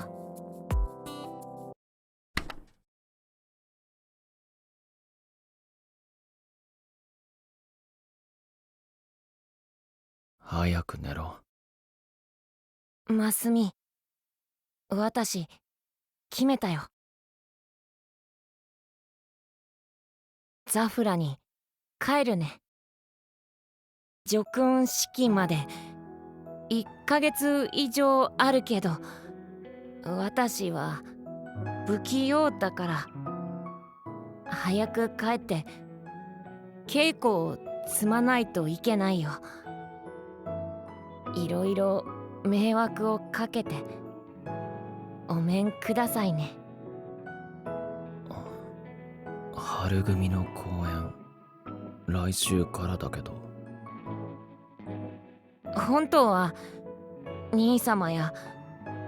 早く寝ろ。マスミ、私決めたよ。ザフラに帰るね。叙勲式まで1ヶ月以上あるけど、私は不器用だから早く帰って稽古を積まないといけないよ。いろいろ迷惑をかけてお面くださいね。春組の公演、来週からだけど。本当は兄様や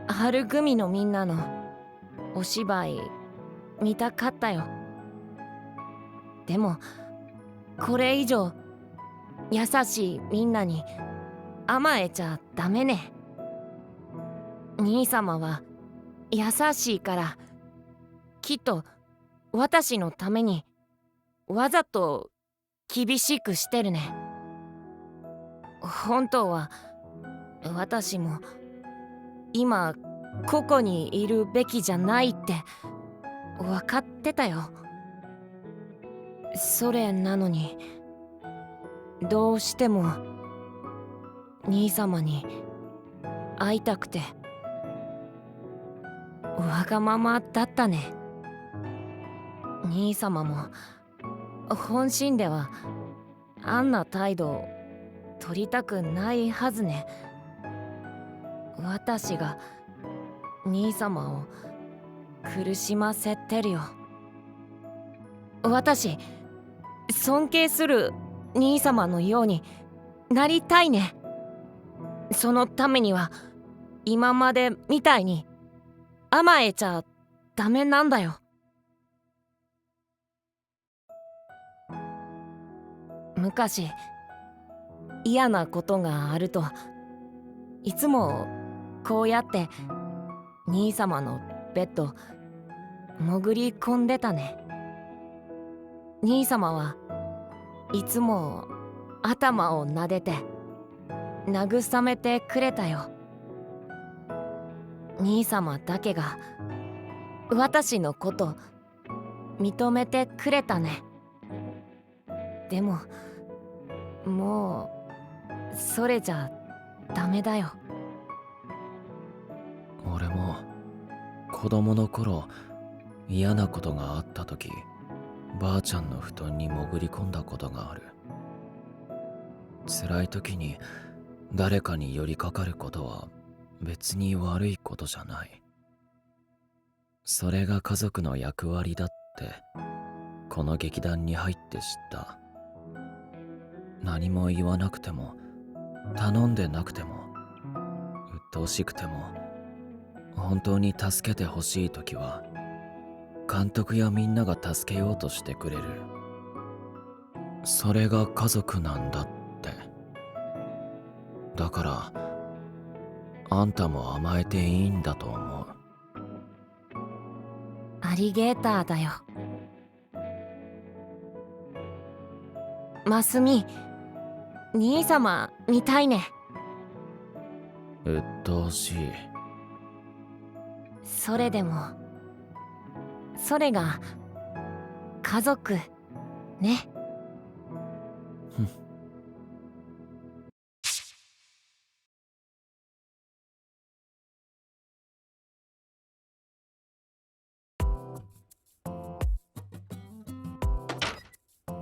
春組のみんなのお芝居見たかったよ。でもこれ以上優しいみんなに甘えちゃダメね。兄様は優しいからきっと私のためにわざと厳しくしてるね。本当は私も今ここにいるべきじゃないって分かってたよ。それなのにどうしても兄様に会いたくてわがままだったね。兄様も本心ではあんな態度取りたくないはずね。私が兄様を苦しませてるよ。私尊敬する兄様のようになりたいね。そのためには今までみたいに甘えちゃダメなんだよ。昔嫌なことがあるといつもこうやって兄様のベッド潜り込んでたね。兄様はいつも頭を撫でて慰めてくれたよ。兄様だけが私のこと認めてくれたね。でももうそれじゃダメだよ。俺も子供の頃嫌なことがあった時、ばあちゃんの布団に潜り込んだことがある。辛い時に誰かに寄りかかることは別に悪いことじゃない。それが家族の役割だってこの劇団に入って知った。何も言わなくても頼んでなくても鬱陶しくても本当に助けてほしいときは監督やみんなが助けようとしてくれる。それが家族なんだって。だからあんたも甘えていいんだと思う。アリゲーターだよ。マスミ、兄様見たいね。鬱陶しい。それでもそれが家族ね。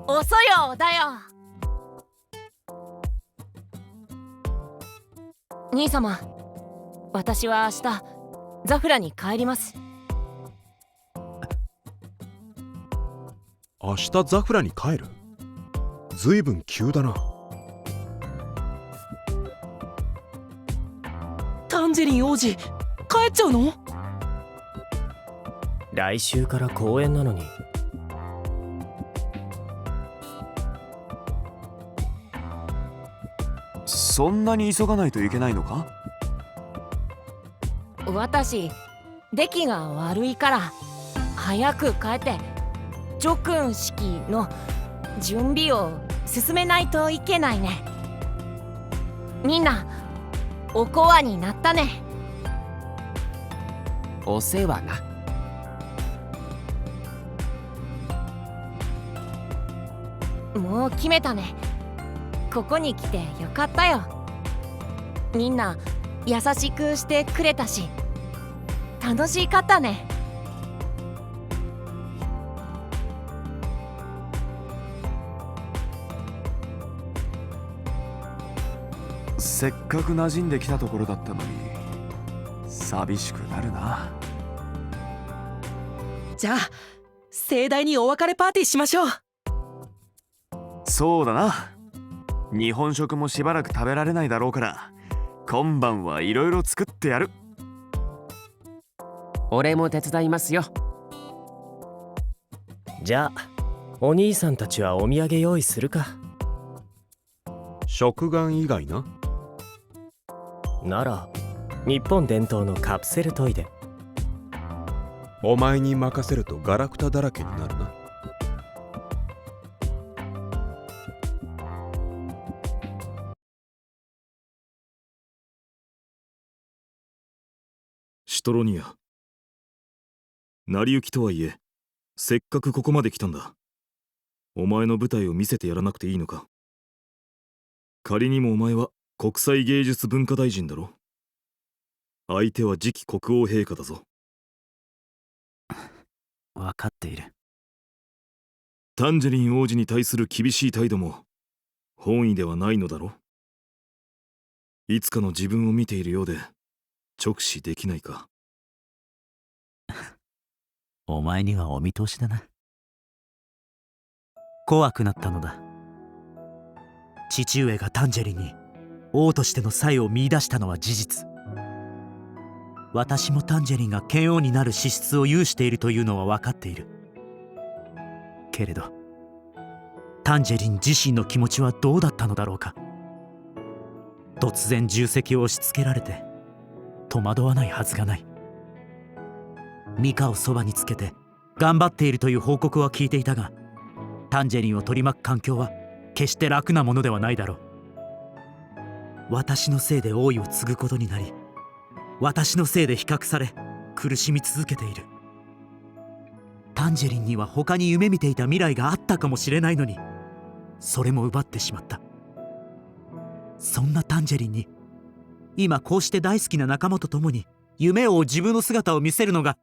遅よだよ。兄様、私は明日ザフラに帰ります。明日ザフラに帰る？ずいぶん急だな。タンジェリン王子帰っちゃうの？来週から公演なのに。そんなに急がないといけないのか？私出来が悪いから早く帰って叙勲式の準備を進めないといけないね。みんなおこわになったね。お世話な。もう決めたね。ここに来てよかったよ。みんな優しくしてくれたし楽しかったね。せっかく馴染んできたところだったのに寂しくなるな。じゃあ盛大にお別れパーティーしましょう。そうだな。日本食もしばらく食べられないだろうから今晩はいろいろ作ってやる。俺も手伝いますよ。じゃあお兄さんたちはお土産用意するか。食玩以外な。なら日本伝統のカプセルトイで。お前に任せるとガラクタだらけになるな。シトロニア、成り行きとはいえせっかくここまで来たんだ。お前の舞台を見せてやらなくていいのか。仮にもお前は国際芸術文化大臣だろ。相手は次期国王陛下だぞ。分かっている。タンジェリン王子に対する厳しい態度も本意ではないのだろ。いつかの自分を見ているようで直視できないか。お前にはお見通しだな。怖くなったのだ。父上がタンジェリンに王としての才を見出したのは事実。私もタンジェリンが剣王になる資質を有しているというのは分かっている。けれどタンジェリン自身の気持ちはどうだったのだろうか。突然重責を押し付けられて戸惑わないはずがない。ミカをそばにつけて頑張っているという報告は聞いていたが、タンジェリンを取り巻く環境は決して楽なものではないだろう。私のせいで王位を継ぐことになり、私のせいで比較され苦しみ続けている。タンジェリンには他に夢見ていた未来があったかもしれないのに、それも奪ってしまった。そんなタンジェリンに今こうして大好きな仲間と共に夢を追う自分の姿を見せるのが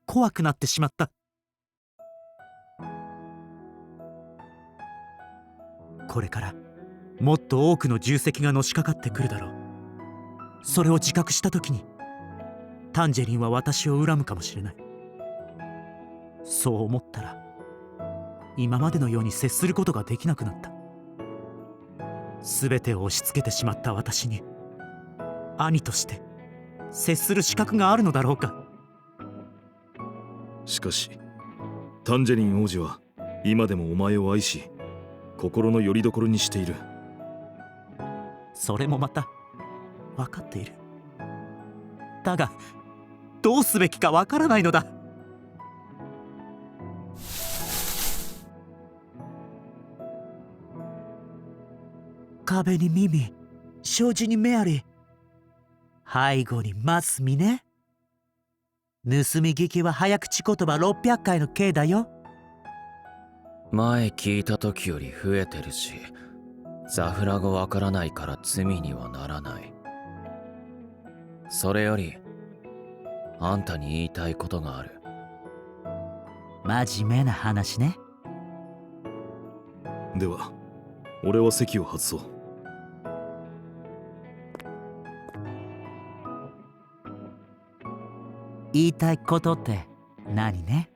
怖くなってしまった。これからもっと多くの重責がのしかかってくるだろう。それを自覚した時にタンジェリンは私を恨むかもしれない。そう思ったら今までのように接することができなくなった。全てを押し付けてしまった私に兄として接する資格があるのだろうか。しかしタンジェリン王子は今でもお前を愛し心の拠り所にしている。それもまた分かっている。だがどうすべきか分からないのだ。壁に耳、障子にメアリー、背後にマスミね。盗み聞きは早口言葉600回の刑だよ。前聞いた時より増えてるし、ザフラ語わからないから罪にはならない。それよりあんたに言いたいことがある。真面目な話ね。では俺は席を外そう。言いたいことって何ね。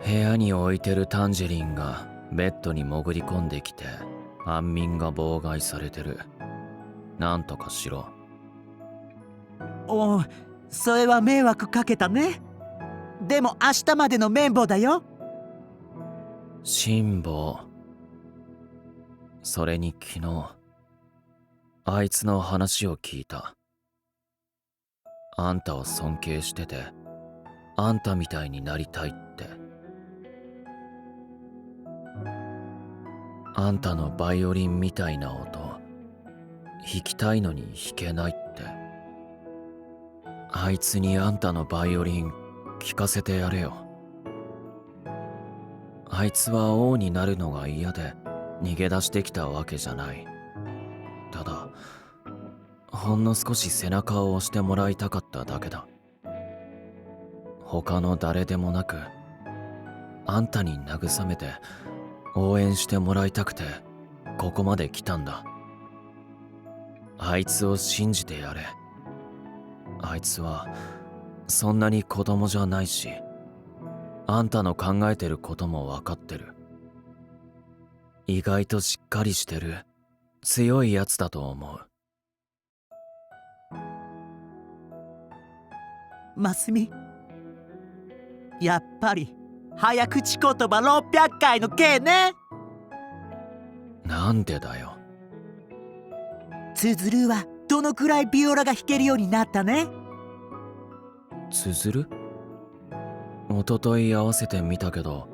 部屋に置いてるタンジェリンがベッドに潜り込んできて安眠が妨害されてる。なんとかしろ。おお、それは迷惑かけたね。でも明日までの綿棒だよ。辛抱。それに昨日あいつの話を聞いた。あんたを尊敬しててあんたみたいになりたいって。あんたのバイオリンみたいな音弾きたいのに弾けないって。あいつにあんたのバイオリン聴かせてやれよ。あいつは王になるのが嫌で逃げ出してきたわけじゃない。ただほんの少し背中を押してもらいたかっただけだ。他の誰でもなくあんたに慰めて応援してもらいたくてここまで来たんだ。あいつを信じてやれ。あいつはそんなに子供じゃないしあんたの考えてることも分かってる。意外としっかりしてる強いやつだと思う。マスミ、やっぱり早口言葉600回の刑ね。なんでだよ。つづるはどのくらいビオラが弾けるようになったね。つづる？おととい合わせてみたけど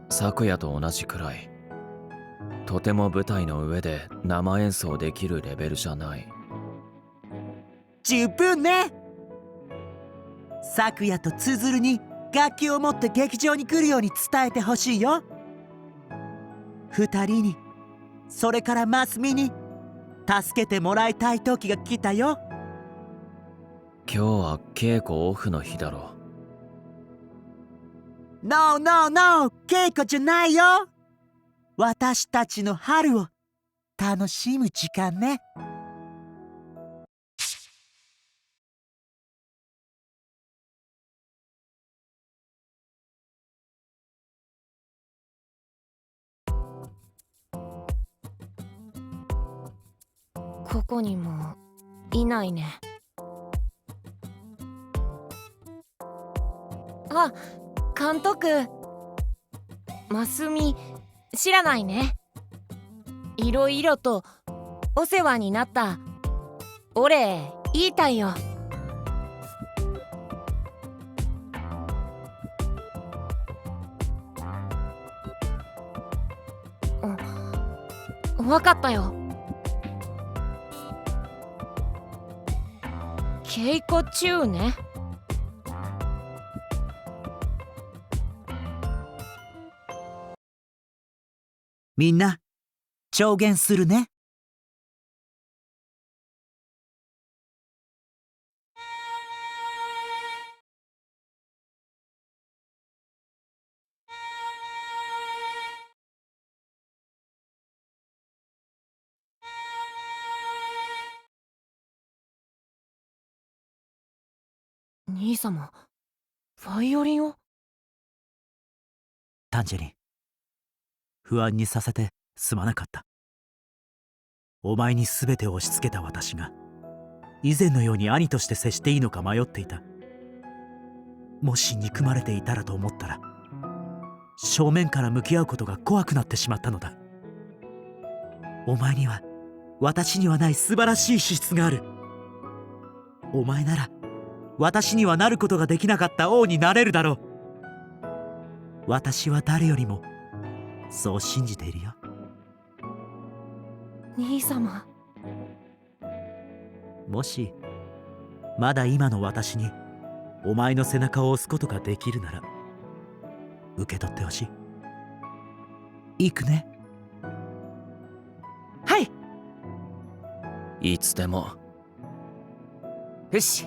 昨夜と同じくらい。とても舞台の上で生演奏できるレベルじゃない。十分ね。昨夜とつづるに楽器を持って劇場に来るように伝えてほしいよ。二人に、それからマスミに助けてもらいたい時が来たよ。今日は稽古オフの日だろ。ノーノーノー、稽古じゃないよ。私たちの春を楽しむ時間ね。ここにもいないね。あ、監督。マスミ知らないね。いろいろとお世話になった。お礼言いたいよ。わかったよ。稽古中ね。みんな調弦するね。兄様、バイオリンを？タンジェリン、不安にさせてすまなかった。お前に全てを押し付けた私が以前のように兄として接していいのか迷っていた。もし憎まれていたらと思ったら正面から向き合うことが怖くなってしまったのだ。お前には私にはない素晴らしい資質がある。お前なら私にはなることができなかった王になれるだろう。私は誰よりもそう信じているよ。兄様。もしまだ今の私にお前の背中を押すことができるなら受け取ってほしい。行くね。はい。いつでも。よし。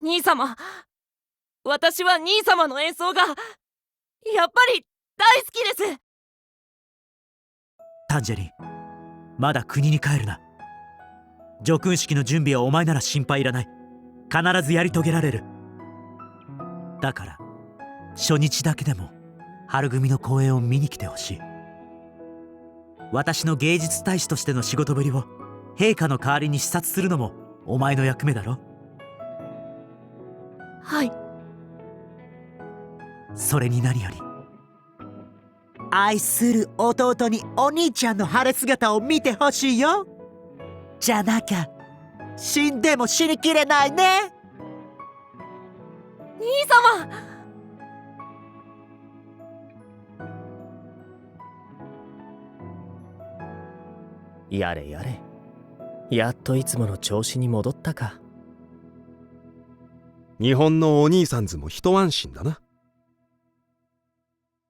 兄様、私は兄様の演奏がやっぱり大好きです。タンジェリン、まだ国に帰るな。叙勲式の準備はお前なら心配いらない。必ずやり遂げられる。だから初日だけでも春組の公演を見に来てほしい。私の芸術大使としての仕事ぶりを陛下の代わりに視察するのもお前の役目だろ。はい。それに何より愛する弟にお兄ちゃんの晴れ姿を見てほしいよ。じゃなきゃ死んでも死にきれないね。兄様。やれやれ、やっといつもの調子に戻ったか。日本のお兄さんズも一安心だな。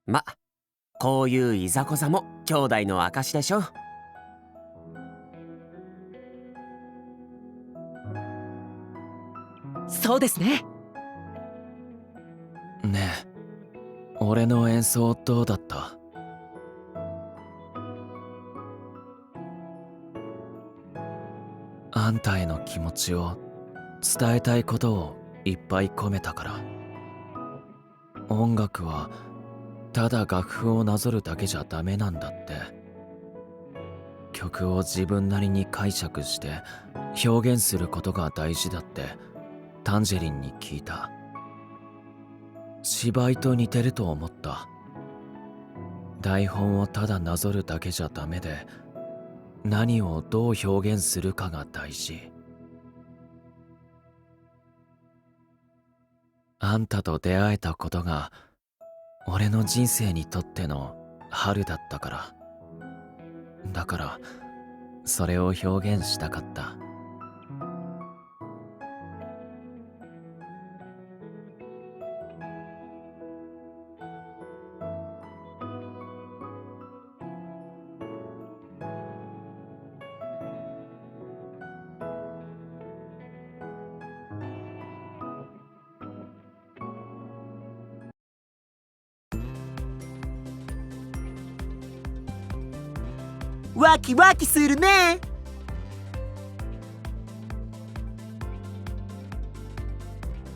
ま、こういういざこざも兄弟の証でしょ。そうですね。ねえ、俺の演奏どうだった？あんたへの気持ちを伝えたいことをいっぱい込めたから。音楽はただ楽譜をなぞるだけじゃダメなんだって。曲を自分なりに解釈して表現することが大事だってタンジェリンに聞いた。芝居と似てると思った。台本をただなぞるだけじゃダメで、何をどう表現するかが大事。あんたと出会えたことが俺の人生にとっての春だったから。だからそれを表現したかった。ワキワキするね。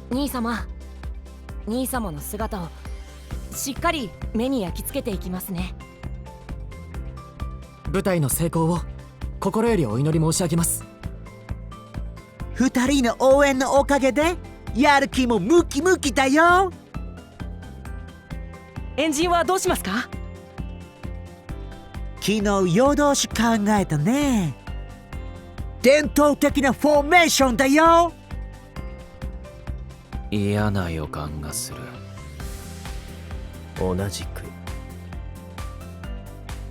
兄様、兄様の姿をしっかり目に焼き付けていきますね。舞台の成功を心よりお祈り申し上げます。二人の応援のおかげでやる気もムキムキだよ。エンジンはどうしますか？昨日夜通し考えたね。伝統的なフォーメーションだよ。嫌な予感がする。同じく。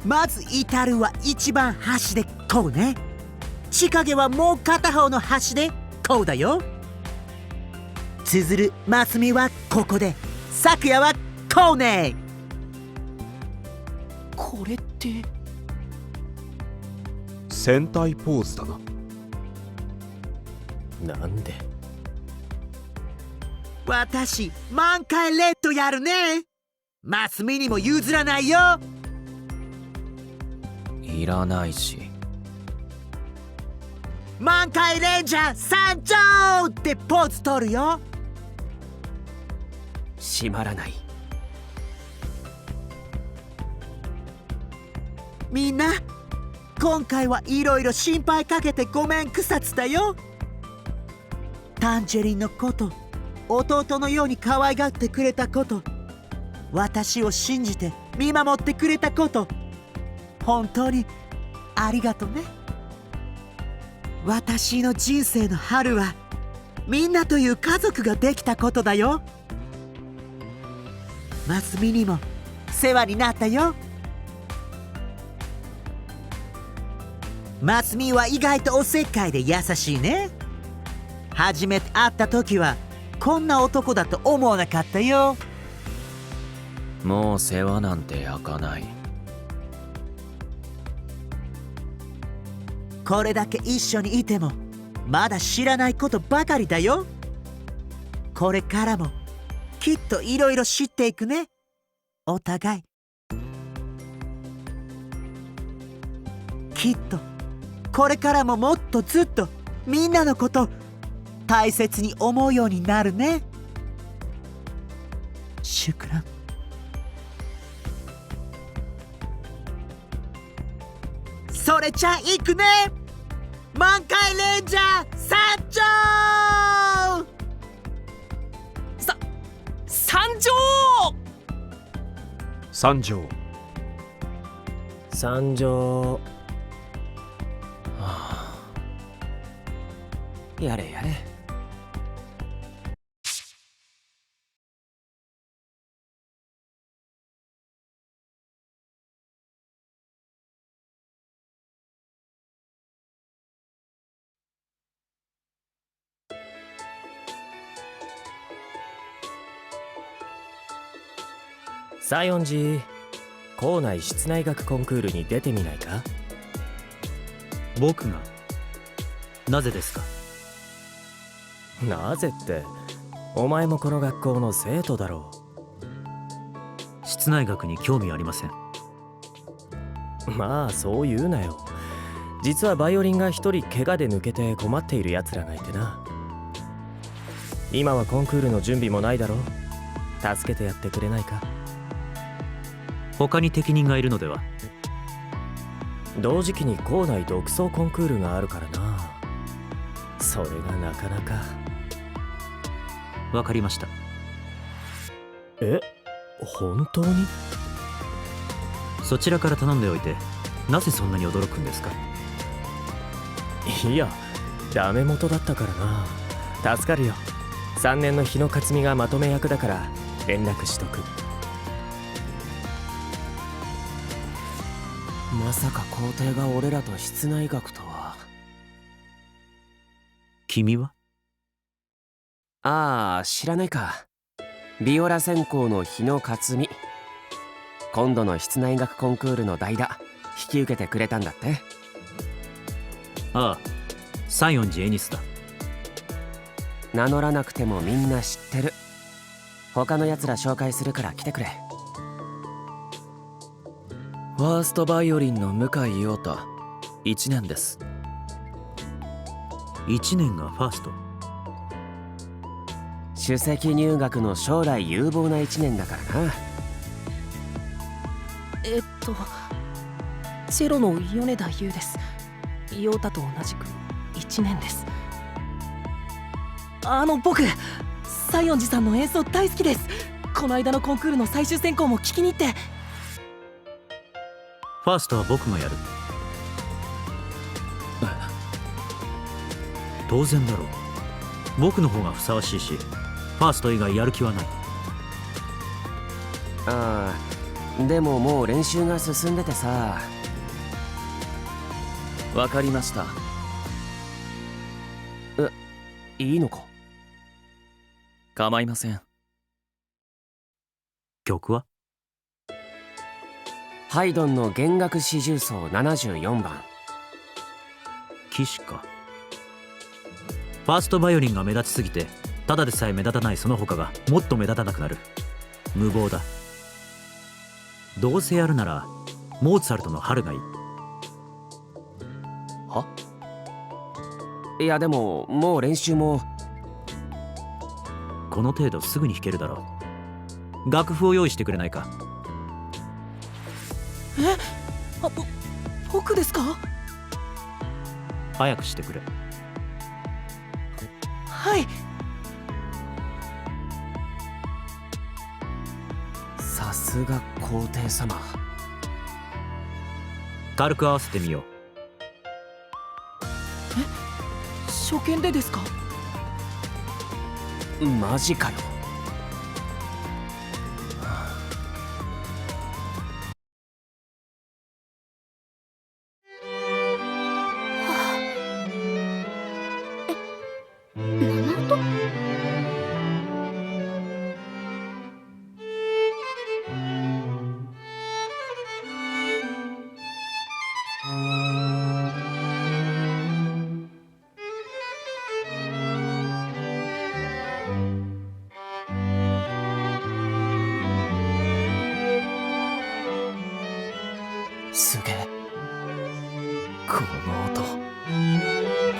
まずイタルは一番端でこうね。千影はもう片方の端でこうだよ。つづる、ますみはここで、咲夜はこうね。これって戦隊ポーズだな。なんで？私満開レッドやるね。ますみにも譲らないよ。いらないし。満開レンジャー参上ってポーズ取るよ。閉まらない。みんな今回はいろいろ心配かけてごめん草津だよ。タンジェリンのこと弟のように可愛がってくれたこと、私を信じて見守ってくれたこと、本当にありがとね。私の人生の春はみんなという家族ができたことだよ。マスミにも世話になったよ。マスミは意外とおせっかいで優しいね。初めて会った時はこんな男だと思わなかったよ。もう世話なんて焼かない。これだけ一緒にいてもまだ知らないことばかりだよ。これからもきっといろいろ知っていくね、お互い。きっとこれからももっとずっとみんなのこと大切に思うようになるね。シュクラン。それじゃ行くね。満開レンジャー参上。参上。参上。参上。やれやれ。西園寺、校内室内学コンクールに出てみないか？僕が？なぜですか？なぜって、お前もこの学校の生徒だろう。室内学に興味はありません。まあそう言うなよ。実はバイオリンが一人怪我で抜けて困っている奴らがいてな。今はコンクールの準備もないだろう。助けてやってくれないか？他に適任がいるのでは？同時期に校内独奏コンクールがあるからな。それがなかなか。わかりました。え、本当に？そちらから頼んでおいてなぜそんなに驚くんですか？いや、ダメ元だったからな。助かるよ。3年の日野克美がまとめ役だから連絡しとく。まさか校庭が俺らと室内学とは。君は？ああ、知らないか。ビオラ専攻の日野克美。今度の室内学コンクールの代打引き受けてくれたんだって。ああ、西園寺エニスだ。名乗らなくてもみんな知ってる。他のやつら紹介するから来てくれ。ファーストバイオリンの向井陽太、1年です。1年がファースト？首席入学の将来有望な1年だからな。チェロの米田優です。陽太と同じく1年です。僕西園寺さんの演奏大好きです。この間のコンクールの最終選考も聞きに行って。ファーストは僕がやる。当然だろう。僕の方がふさわしいし、ファースト以外やる気はない。ああ、でももう練習が進んでてさ。わかりました。いいのか？構いません。曲はハイドンの弦楽四重奏74番。騎士か。ファーストバイオリンが目立ちすぎて、ただでさえ目立たないその他がもっと目立たなくなる。無謀だ。どうせやるならモーツァルトの春がいい。いやでももう練習も。この程度すぐに弾けるだろう。楽譜を用意してくれないか。僕ですか？早くしてくれ。はい。さすが皇帝様。軽く合わせてみよう。初見でですか？マジかよ。すげえ。この音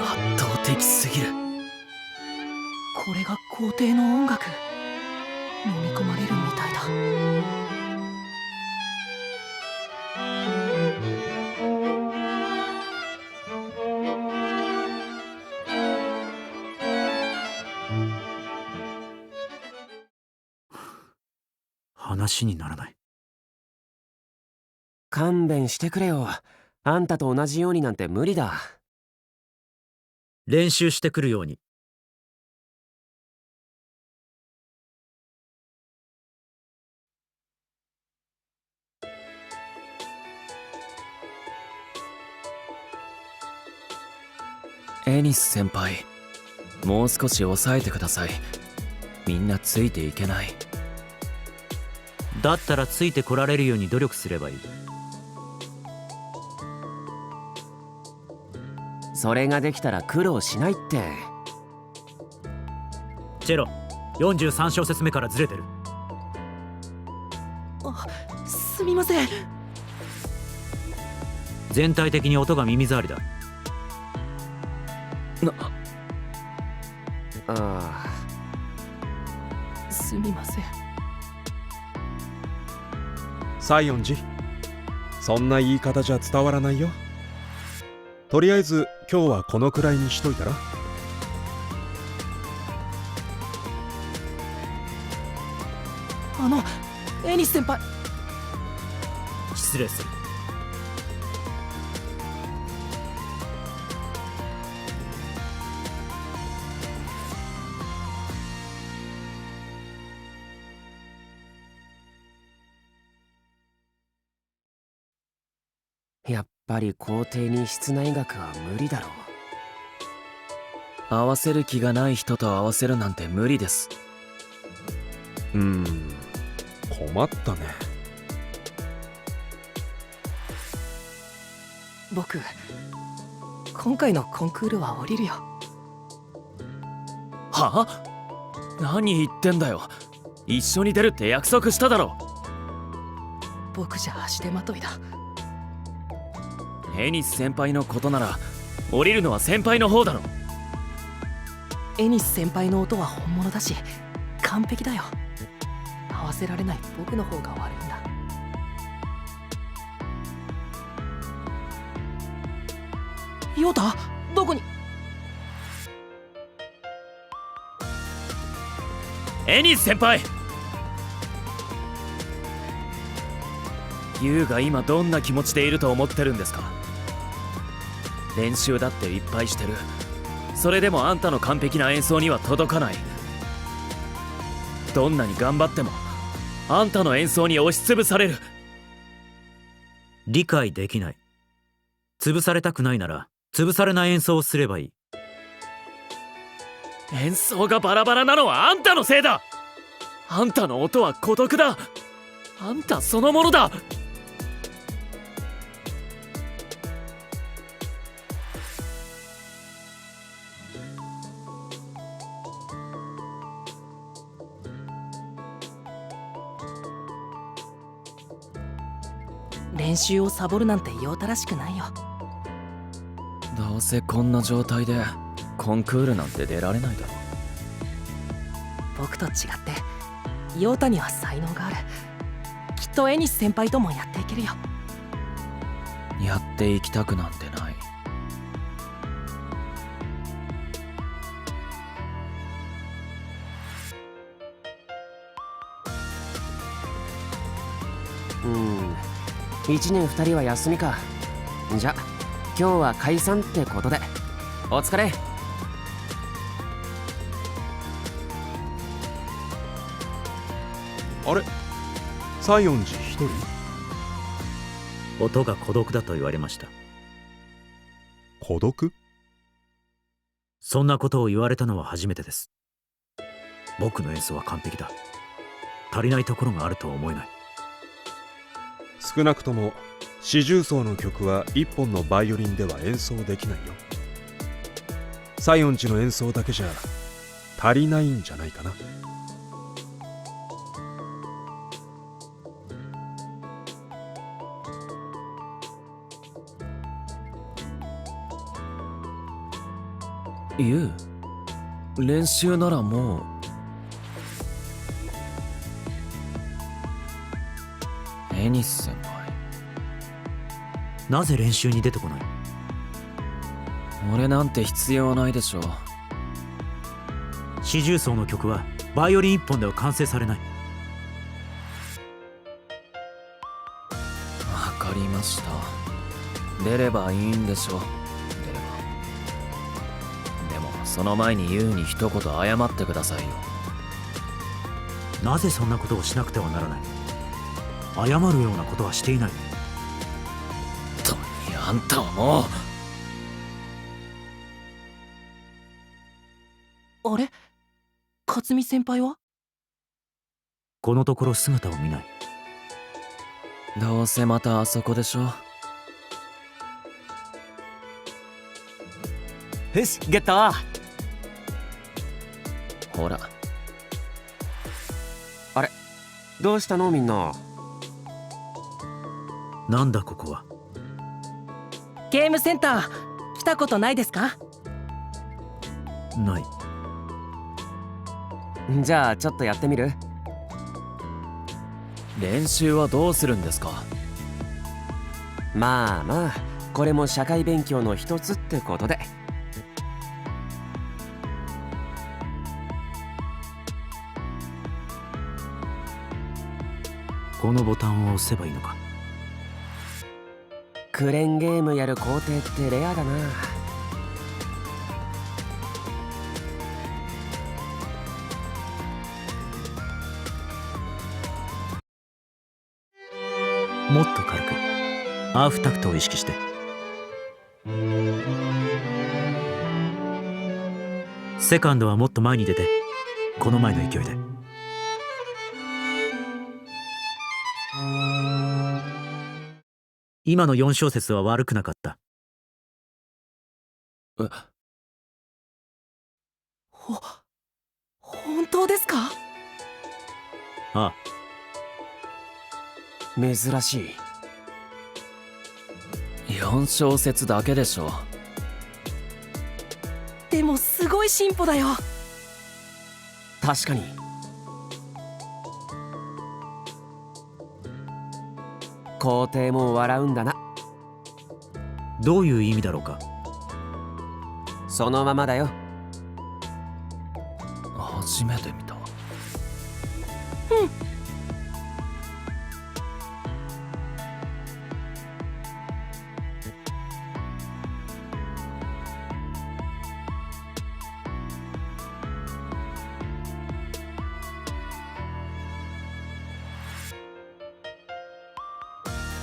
圧倒的すぎる。これが皇帝の音楽。飲み込まれるみたいだ。話にならない。勘弁してくれよ。あんたと同じようになんて無理だ。練習してくるように。エニス先輩、もう少し抑えてください。みんなついていけない。だったらついてこられるように努力すればいい。それができたら苦労しないって。チェロ、43小節目からずれてる。すみません。全体的に音が耳障りだ。ああ。すみません。西園寺、そんな言い方じゃ伝わらないよ。とりあえず今日はこのくらいにしといたら。エニス先輩。失礼する。やっぱり皇帝に室内楽は無理だろう。合わせる気がない人と合わせるなんて無理です。困ったね。僕、今回のコンクールは降りるよ。はあ？何言ってんだよ。一緒に出るって約束しただろ。僕じゃ足手まといだ。エニス先輩のことなら降りるのは先輩の方だろ。エニス先輩の音は本物だし完璧だよ。合わせられない僕の方が悪いんだ。ヨタ、どこに？エニス先輩、ユウが今どんな気持ちでいると思ってるんですか。練習だっていっぱいしてる。それでもあんたの完璧な演奏には届かない。どんなに頑張ってもあんたの演奏に押しつぶされる。理解できない。潰されたくないなら潰されない演奏をすればいい。演奏がバラバラなのはあんたのせいだ。あんたの音は孤独だ。あんたそのものだ。練習をサボるなんて用たらしくないよ。どうせこんな状態でコンクールなんて出られないだろ。僕と違ってヨータには才能がある。きっとエニス先輩ともやっていけるよ。やっていきたくなんてない。1年2人は休みか。じゃ今日は解散ってことでお疲れ。あれ、西園寺一人？音が孤独だと言われました。孤独？そんなことを言われたのは初めてです。僕の演奏は完璧だ。足りないところがあるとは思えない。少なくとも四重奏の曲は一本のバイオリンでは演奏できないよ。西園寺の演奏だけじゃ足りないんじゃないかな。ユウ、練習ならもう。エニス先輩、なぜ練習に出てこない？俺なんて必要ないでしょ。四重奏の曲はバイオリン一本では完成されない。わかりました。出ればいいんでしょう。出れば。でもその前にユウに一言謝ってくださいよ。なぜそんなことをしなくてはならない？謝るようなことはしていない。とにあんたはもう。あれ、克実先輩は？このところ姿を見ない。どうせまたあそこでしょ。よしゲット。ほら。あれ、どうしたのみんな。なんだここは。ゲームセンター来たことないですか？ない。じゃあちょっとやってみる？練習はどうするんですか？まあまあ、これも社会勉強の一つってことで。このボタンを押せばいいのか。クレーンゲームやる工程ってレアだな。もっと軽くハーフタクトを意識して。セカンドはもっと前に出て、この前の勢いで。今の4小節は悪くなかった。本当ですか？ああ。珍しい。4小節だけでしょ。でもすごい進歩だよ。確かに。皇帝も笑うんだな。どういう意味だろうか。そのままだよ。初めて見た。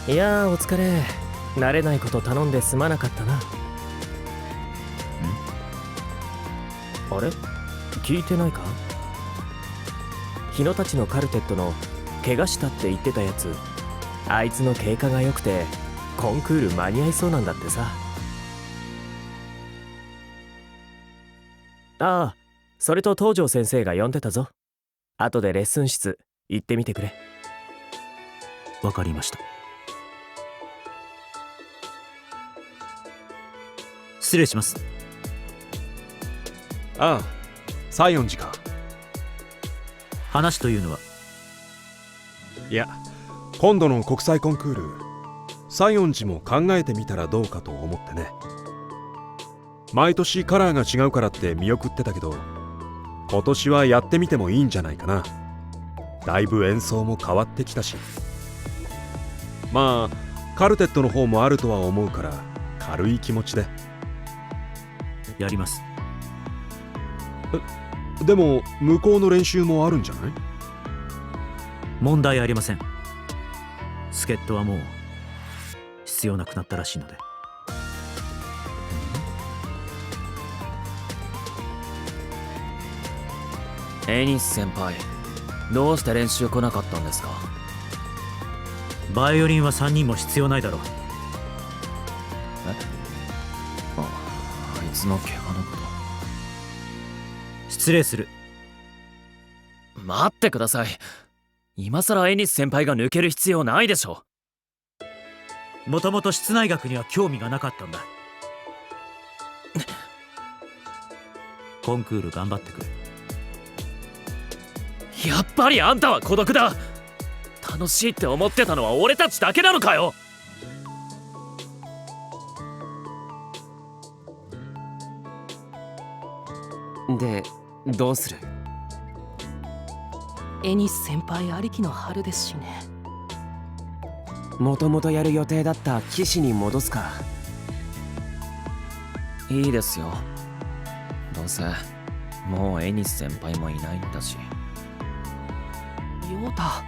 いやーお疲れ。慣れないこと頼んですまなかったな。あれ聞いてないか？日野たちのカルテットの怪我したって言ってたやつ、あいつの経過が良くてコンクール間に合いそうなんだってさ。ああ、それと東條先生が呼んでたぞ。後でレッスン室行ってみてくれ。わかりました。失礼します。ああ、西園寺か。話というのは？いや、今度の国際コンクール、西園寺も考えてみたらどうかと思ってね。毎年カラーが違うからって見送ってたけど、今年はやってみてもいいんじゃないかな。だいぶ演奏も変わってきたし。まあカルテットの方もあるとは思うから、軽い気持ちで。やります。でも向こうの練習もあるんじゃない？問題ありません。助っ人はもう必要なくなったらしいので。エニス先輩、どうして練習来なかったんですか？バイオリンは3人も必要ないだろう。あいつの怪我のこと。失礼する。待ってください。今さらエニス先輩が抜ける必要ないでしょ。もともと室内楽には興味がなかったんだ。コンクール頑張ってくれ。やっぱりあんたは孤独だ。楽しいって思ってたのは俺たちだけなのかよ。で、どうする？エニス先輩ありきの春ですしね。もともとやる予定だった騎士に戻すか。いいですよ。どうせもうエニス先輩もいないんだし。ヨータ、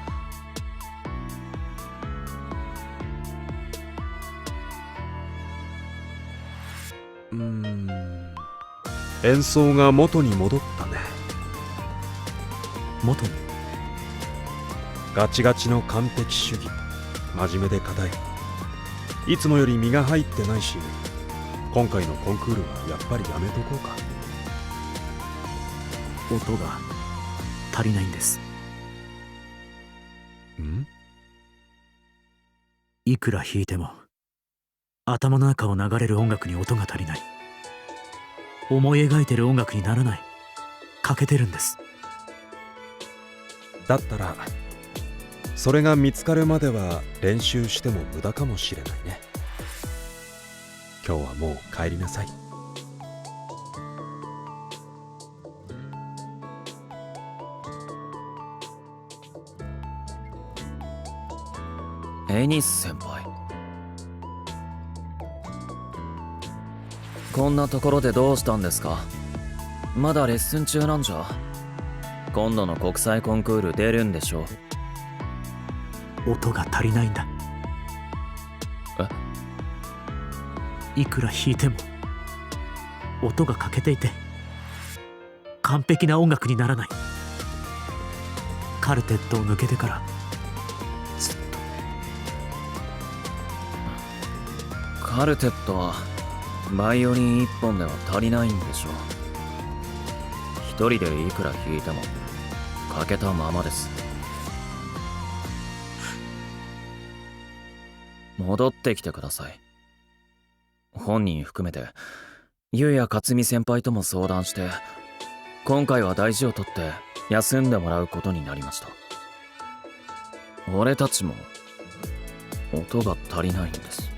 演奏が元に戻ったね。元に？ガチガチの完璧主義、真面目で硬い。いつもより身が入ってないし、今回のコンクールはやっぱりやめとこうか。音が足りないんです。いくら弾いても頭の中を流れる音楽に音が足りない。思い描いてる音楽にならない。欠けてるんです。だったらそれが見つかるまでは練習しても無駄かもしれないね。今日はもう帰りなさい。エニス先輩、こんなところでどうしたんですか？まだレッスン中なんじゃ。今度の国際コンクール出るんでしょ？音が足りないんだ。いくら弾いても音が欠けていて完璧な音楽にならない。カルテットを抜けてからずっと。カルテットはバイオリン一本では足りないんでしょう。一人でいくら弾いても欠けたままです。戻ってきてください。本人含めてゆうや克美先輩とも相談して、今回は大事をとって休んでもらうことになりました。俺たちも音が足りないんです。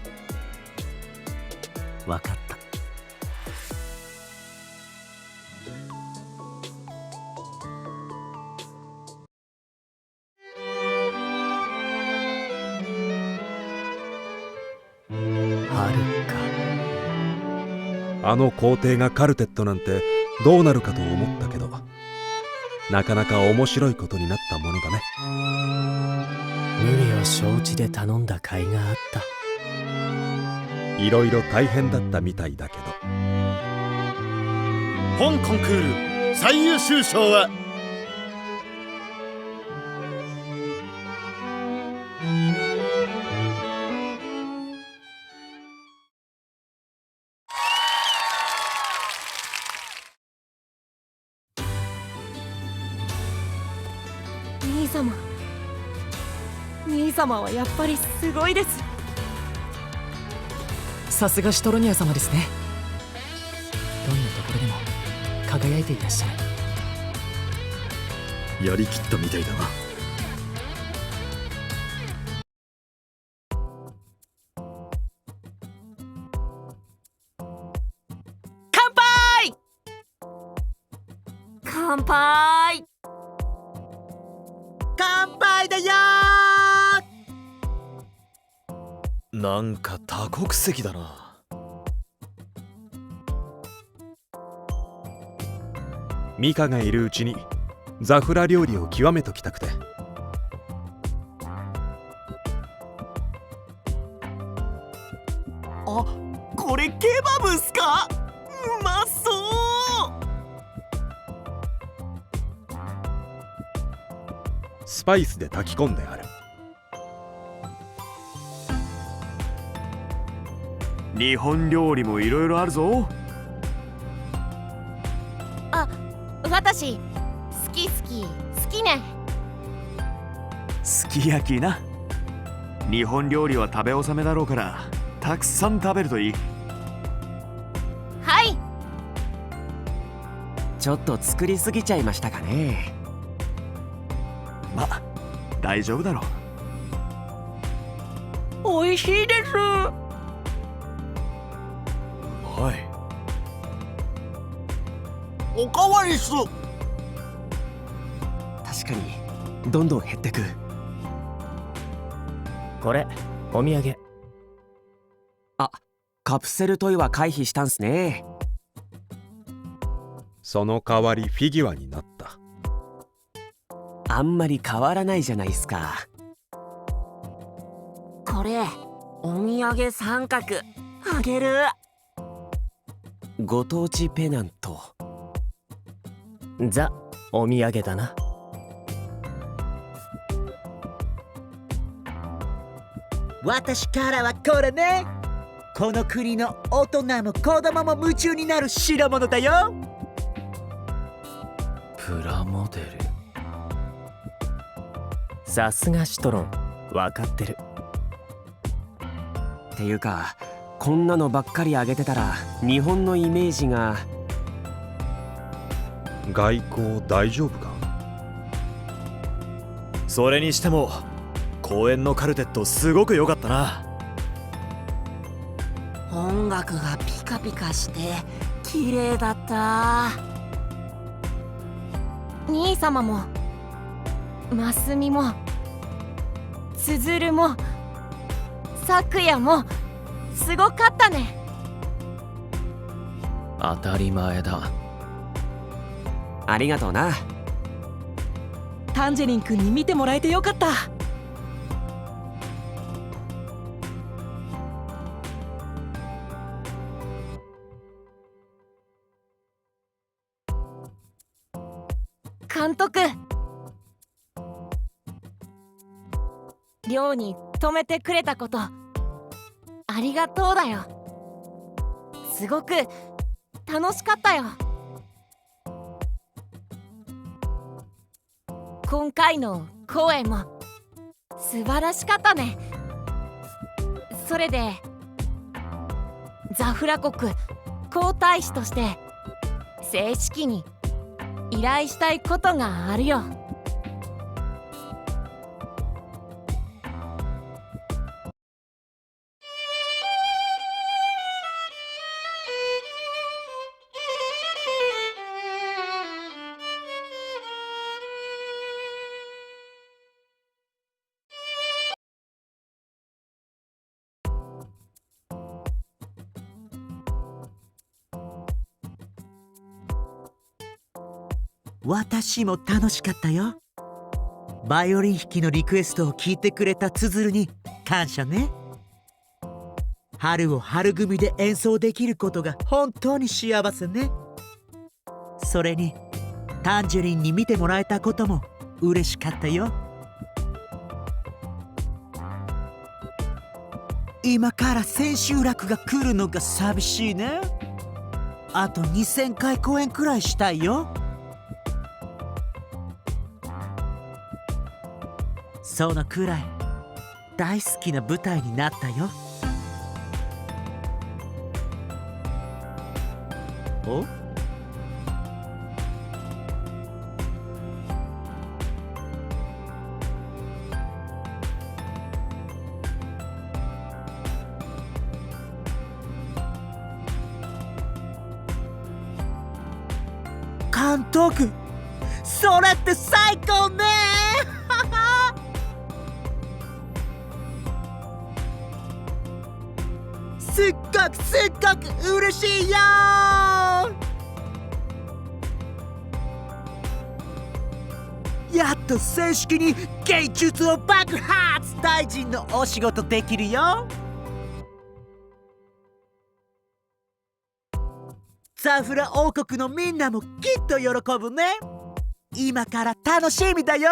分かった。あの皇帝がカルテットなんてどうなるかと思ったけど、なかなか面白いことになったものだね。無理を承知で頼んだ甲斐があった。いろいろ大変だったみたいだけど。本コンクール最優秀賞は兄様、兄様はやっぱりすごいです。さすがシトロニア様ですね。どんなところでも輝いていらっしゃる。やりきったみたいだな。乾杯！乾杯！乾杯だよー。なんか多国籍だな。ミカがいるうちにザフラ料理を極めときたくて。あ、これケバブっすか？うまそう。スパイスで炊き込んである。日本料理もいろいろあるぞ。私好きね。すき焼きな。日本料理は食べ納めだろうからたくさん食べるといい。はい。ちょっと作りすぎちゃいましたかね。ま、大丈夫だろう。美味しいです。おい、おかわりっす。確かにどんどん減ってく。これお土産。あ、カプセルトイは回避したんすね。その代わりフィギュアになった。あんまり変わらないじゃないですか。これお土産三角あげる。ご当地ペナント。ザお土産だな。私からはこれね。この国の大人も子供も夢中になる代物だよ。プラモデル。さすがシトロン、分かってる。っていうか、こんなのばっかりあげてたら日本のイメージが。外交大丈夫か？それにしても公園のカルテットすごく良かったな。音楽がピカピカして綺麗だった。兄様もマスミもつづるもさくやもすごかったね。当たり前だ。ありがとうな。タンジェリン君に見てもらえてよかった。監督、寮に泊めてくれたことありがとうだよ。すごく楽しかったよ。今回の公演も素晴らしかったね。それでザフラ国皇太子として正式に依頼したいことがあるよ。私も楽しかったよ。バイオリン弾きのリクエストを聞いてくれたつづるに感謝ね。春を春組で演奏できることが本当に幸せね。それにタンジェリンに見てもらえたことも嬉しかったよ。今から千秋楽が来るのが寂しいね。あと2000回公演くらいしたいよ。そのくらい大好きな舞台になったよ。お？監督、それって最高ね。すっごく嬉しいよ。やっと正式に芸術を爆発大臣のお仕事できるよ。ザフラ王国のみんなもきっと喜ぶね。今から楽しみだよ。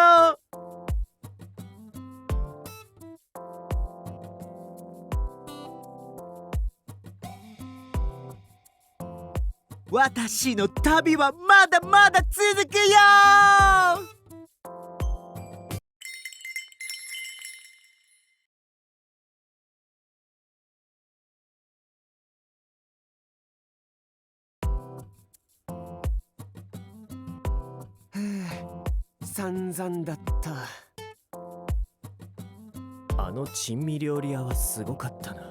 私の旅はまだまだ続くよ。散々だった。あの珍味料理屋はすごかったな。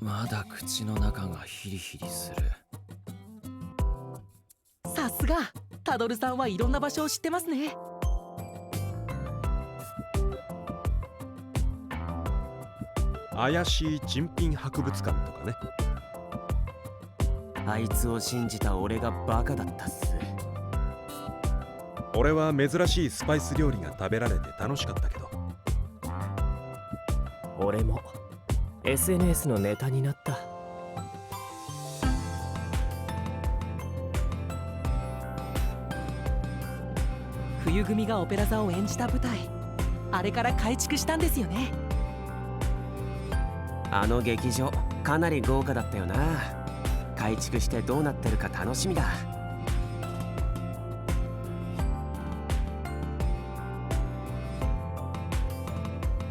まだ口の中がヒリヒリする。さすがタドルさんはいろんな場所を知ってますね。怪しい珍品博物館とかね。あいつを信じた俺がバカだったっす。俺は珍しいスパイス料理が食べられて楽しかったけど。俺も SNS のネタになった。冬組がオペラ座を演じた舞台、あれから改築したんですよね。あの劇場かなり豪華だったよな。改築してどうなってるか楽しみだ。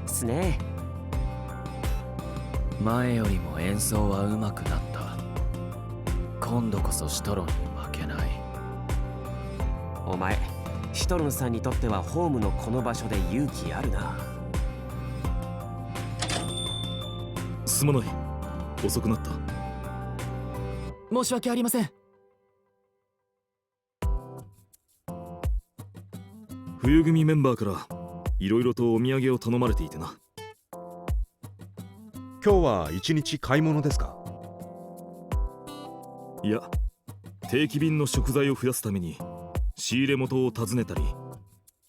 すね。前よりも演奏は上手くなった。今度こそシトロンに負けない。お前シトロンさんにとってはホームのこの場所で勇気あるな。すまない、遅くなった。申し訳ありません。冬組メンバーからいろいろとお土産を頼まれていてな。今日は一日買い物ですか？いや、定期便の食材を増やすために仕入れ元を訪ねたり、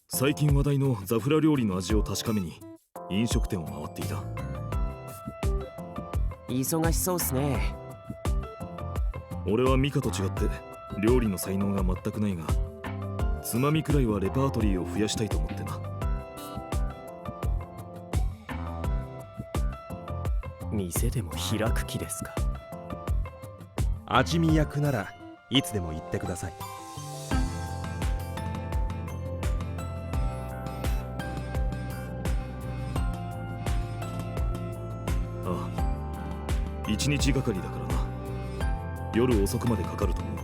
最近話題のザフラ料理の味を確かめに飲食店を回っていた。忙しそうっすね。俺はミカと違って料理の才能が全くないが、つまみくらいはレパートリーを増やしたいと思ってな。店でも開く気ですか？味見役ならいつでも言ってください。ああ、一日がかりだからな。夜遅くまでかかると思う。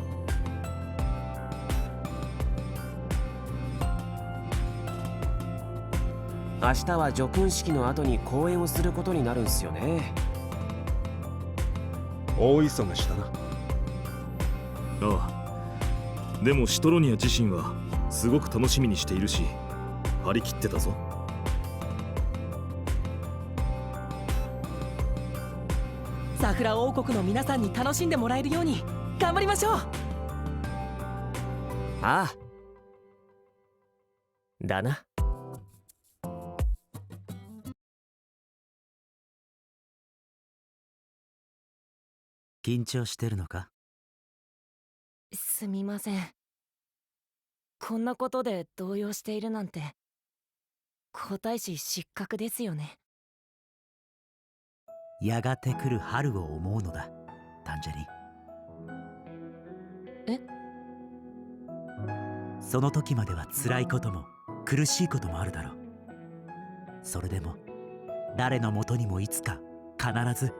明日は叙勲式の後に公演をすることになるんすよね。大忙しだな。ああ、でもシトロニア自身はすごく楽しみにしているし、張り切ってたぞ。ザフラ王国の皆さんに楽しんでもらえるように頑張りましょう。ああ。だな。緊張してるのか？すみません。こんなことで動揺しているなんて皇太子失格ですよね。やがて来る春を思うのだ、タンジェリン。その時までは辛いことも苦しいこともあるだろう。それでも誰のもとにもいつか必ず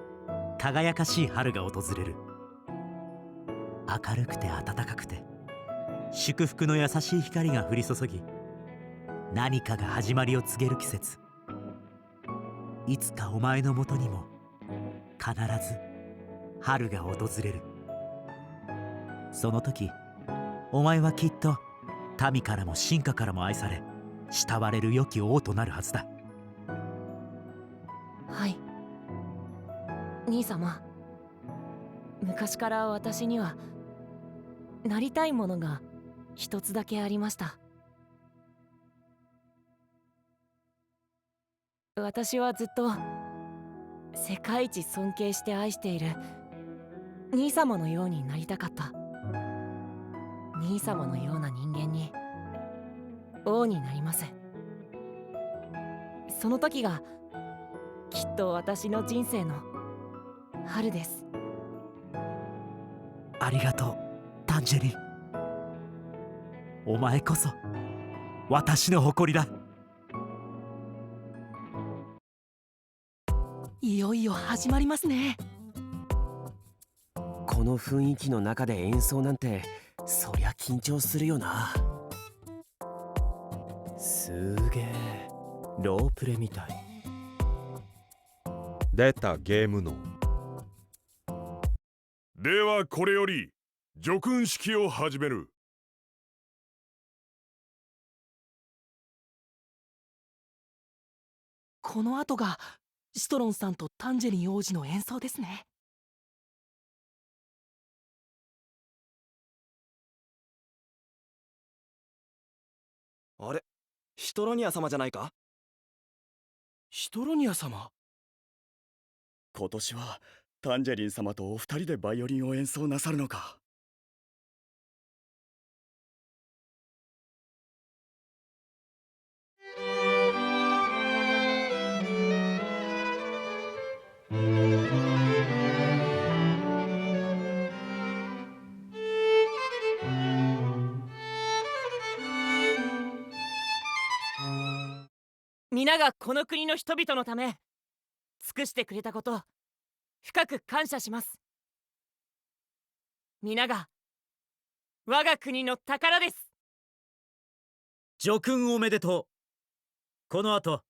輝かしい春が訪れる。明るくて暖かくて祝福の優しい光が降り注ぎ、何かが始まりを告げる季節。いつかお前のもとにも必ず春が訪れる。その時お前はきっと民からも臣下からも愛され慕われる良き王となるはずだ。はい、兄様。昔から私にはなりたいものが一つだけありました。私はずっと世界一尊敬して愛している兄様のようになりたかった。兄様のような人間に王になります。その時がきっと私の人生の春です。ありがとう、タンジェリン。お前こそ私の誇りだ。いよいよ始まりますね。この雰囲気の中で演奏なんてそりゃ緊張するよな。すげえロープレみたい。出たゲームの。ではこれより叙勲式を始める。この後がシトロンさんとタンジェリン王子の演奏ですね。あれ、シトロニア様じゃないか？シトロニア様？今年はタンジェリン様とお二人でバイオリンを演奏なさるのか。皆がこの国の人々のため尽くしてくれたこと、深く感謝します。皆が我が国の宝です。叙勲おめでとう。この後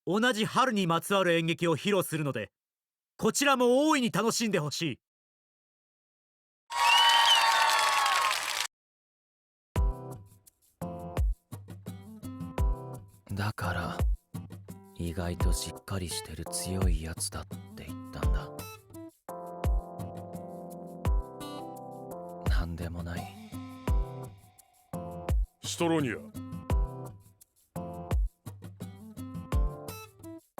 同じ春にまつわる演劇を披露するので、こちらも大いに楽しんでほしい。だから意外としっかりしてる強いやつだって言ったんだ。なんでもない。シトロニア、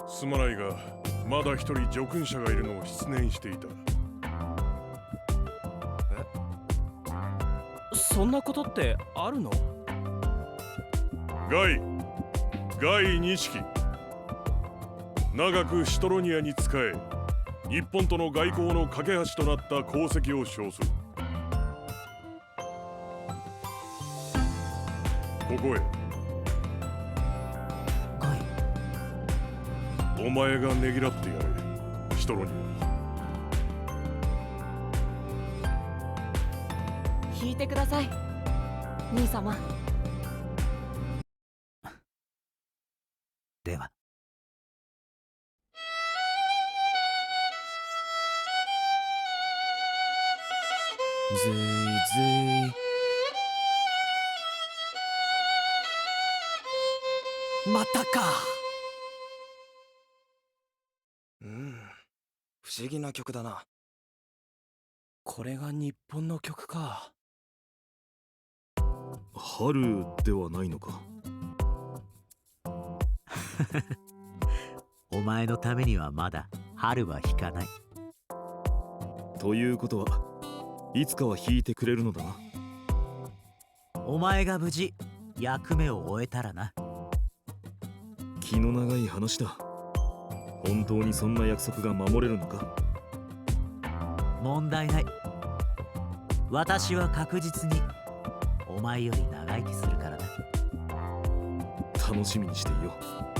すまないがまだ一人叙勲者がいるのを失念していた。そんなことってあるの？ガイ錦、長くシトロニアに仕え、日本との外交の架け橋となった功績を称する。ここへ。お前がねぎらってやれ、シトロニア。弾いてください、兄様。では。ずいずい。またか。不思議な曲だな。これが日本の曲か。春ではないのか。お前のためにはまだ春は引かない。ということはいつかは引いてくれるのだな。お前が無事役目を終えたらな。気の長い話だ。本当にそんな約束が守れるのか。問題ない。私は確実にお前より長生きするからだ。楽しみにしていよう。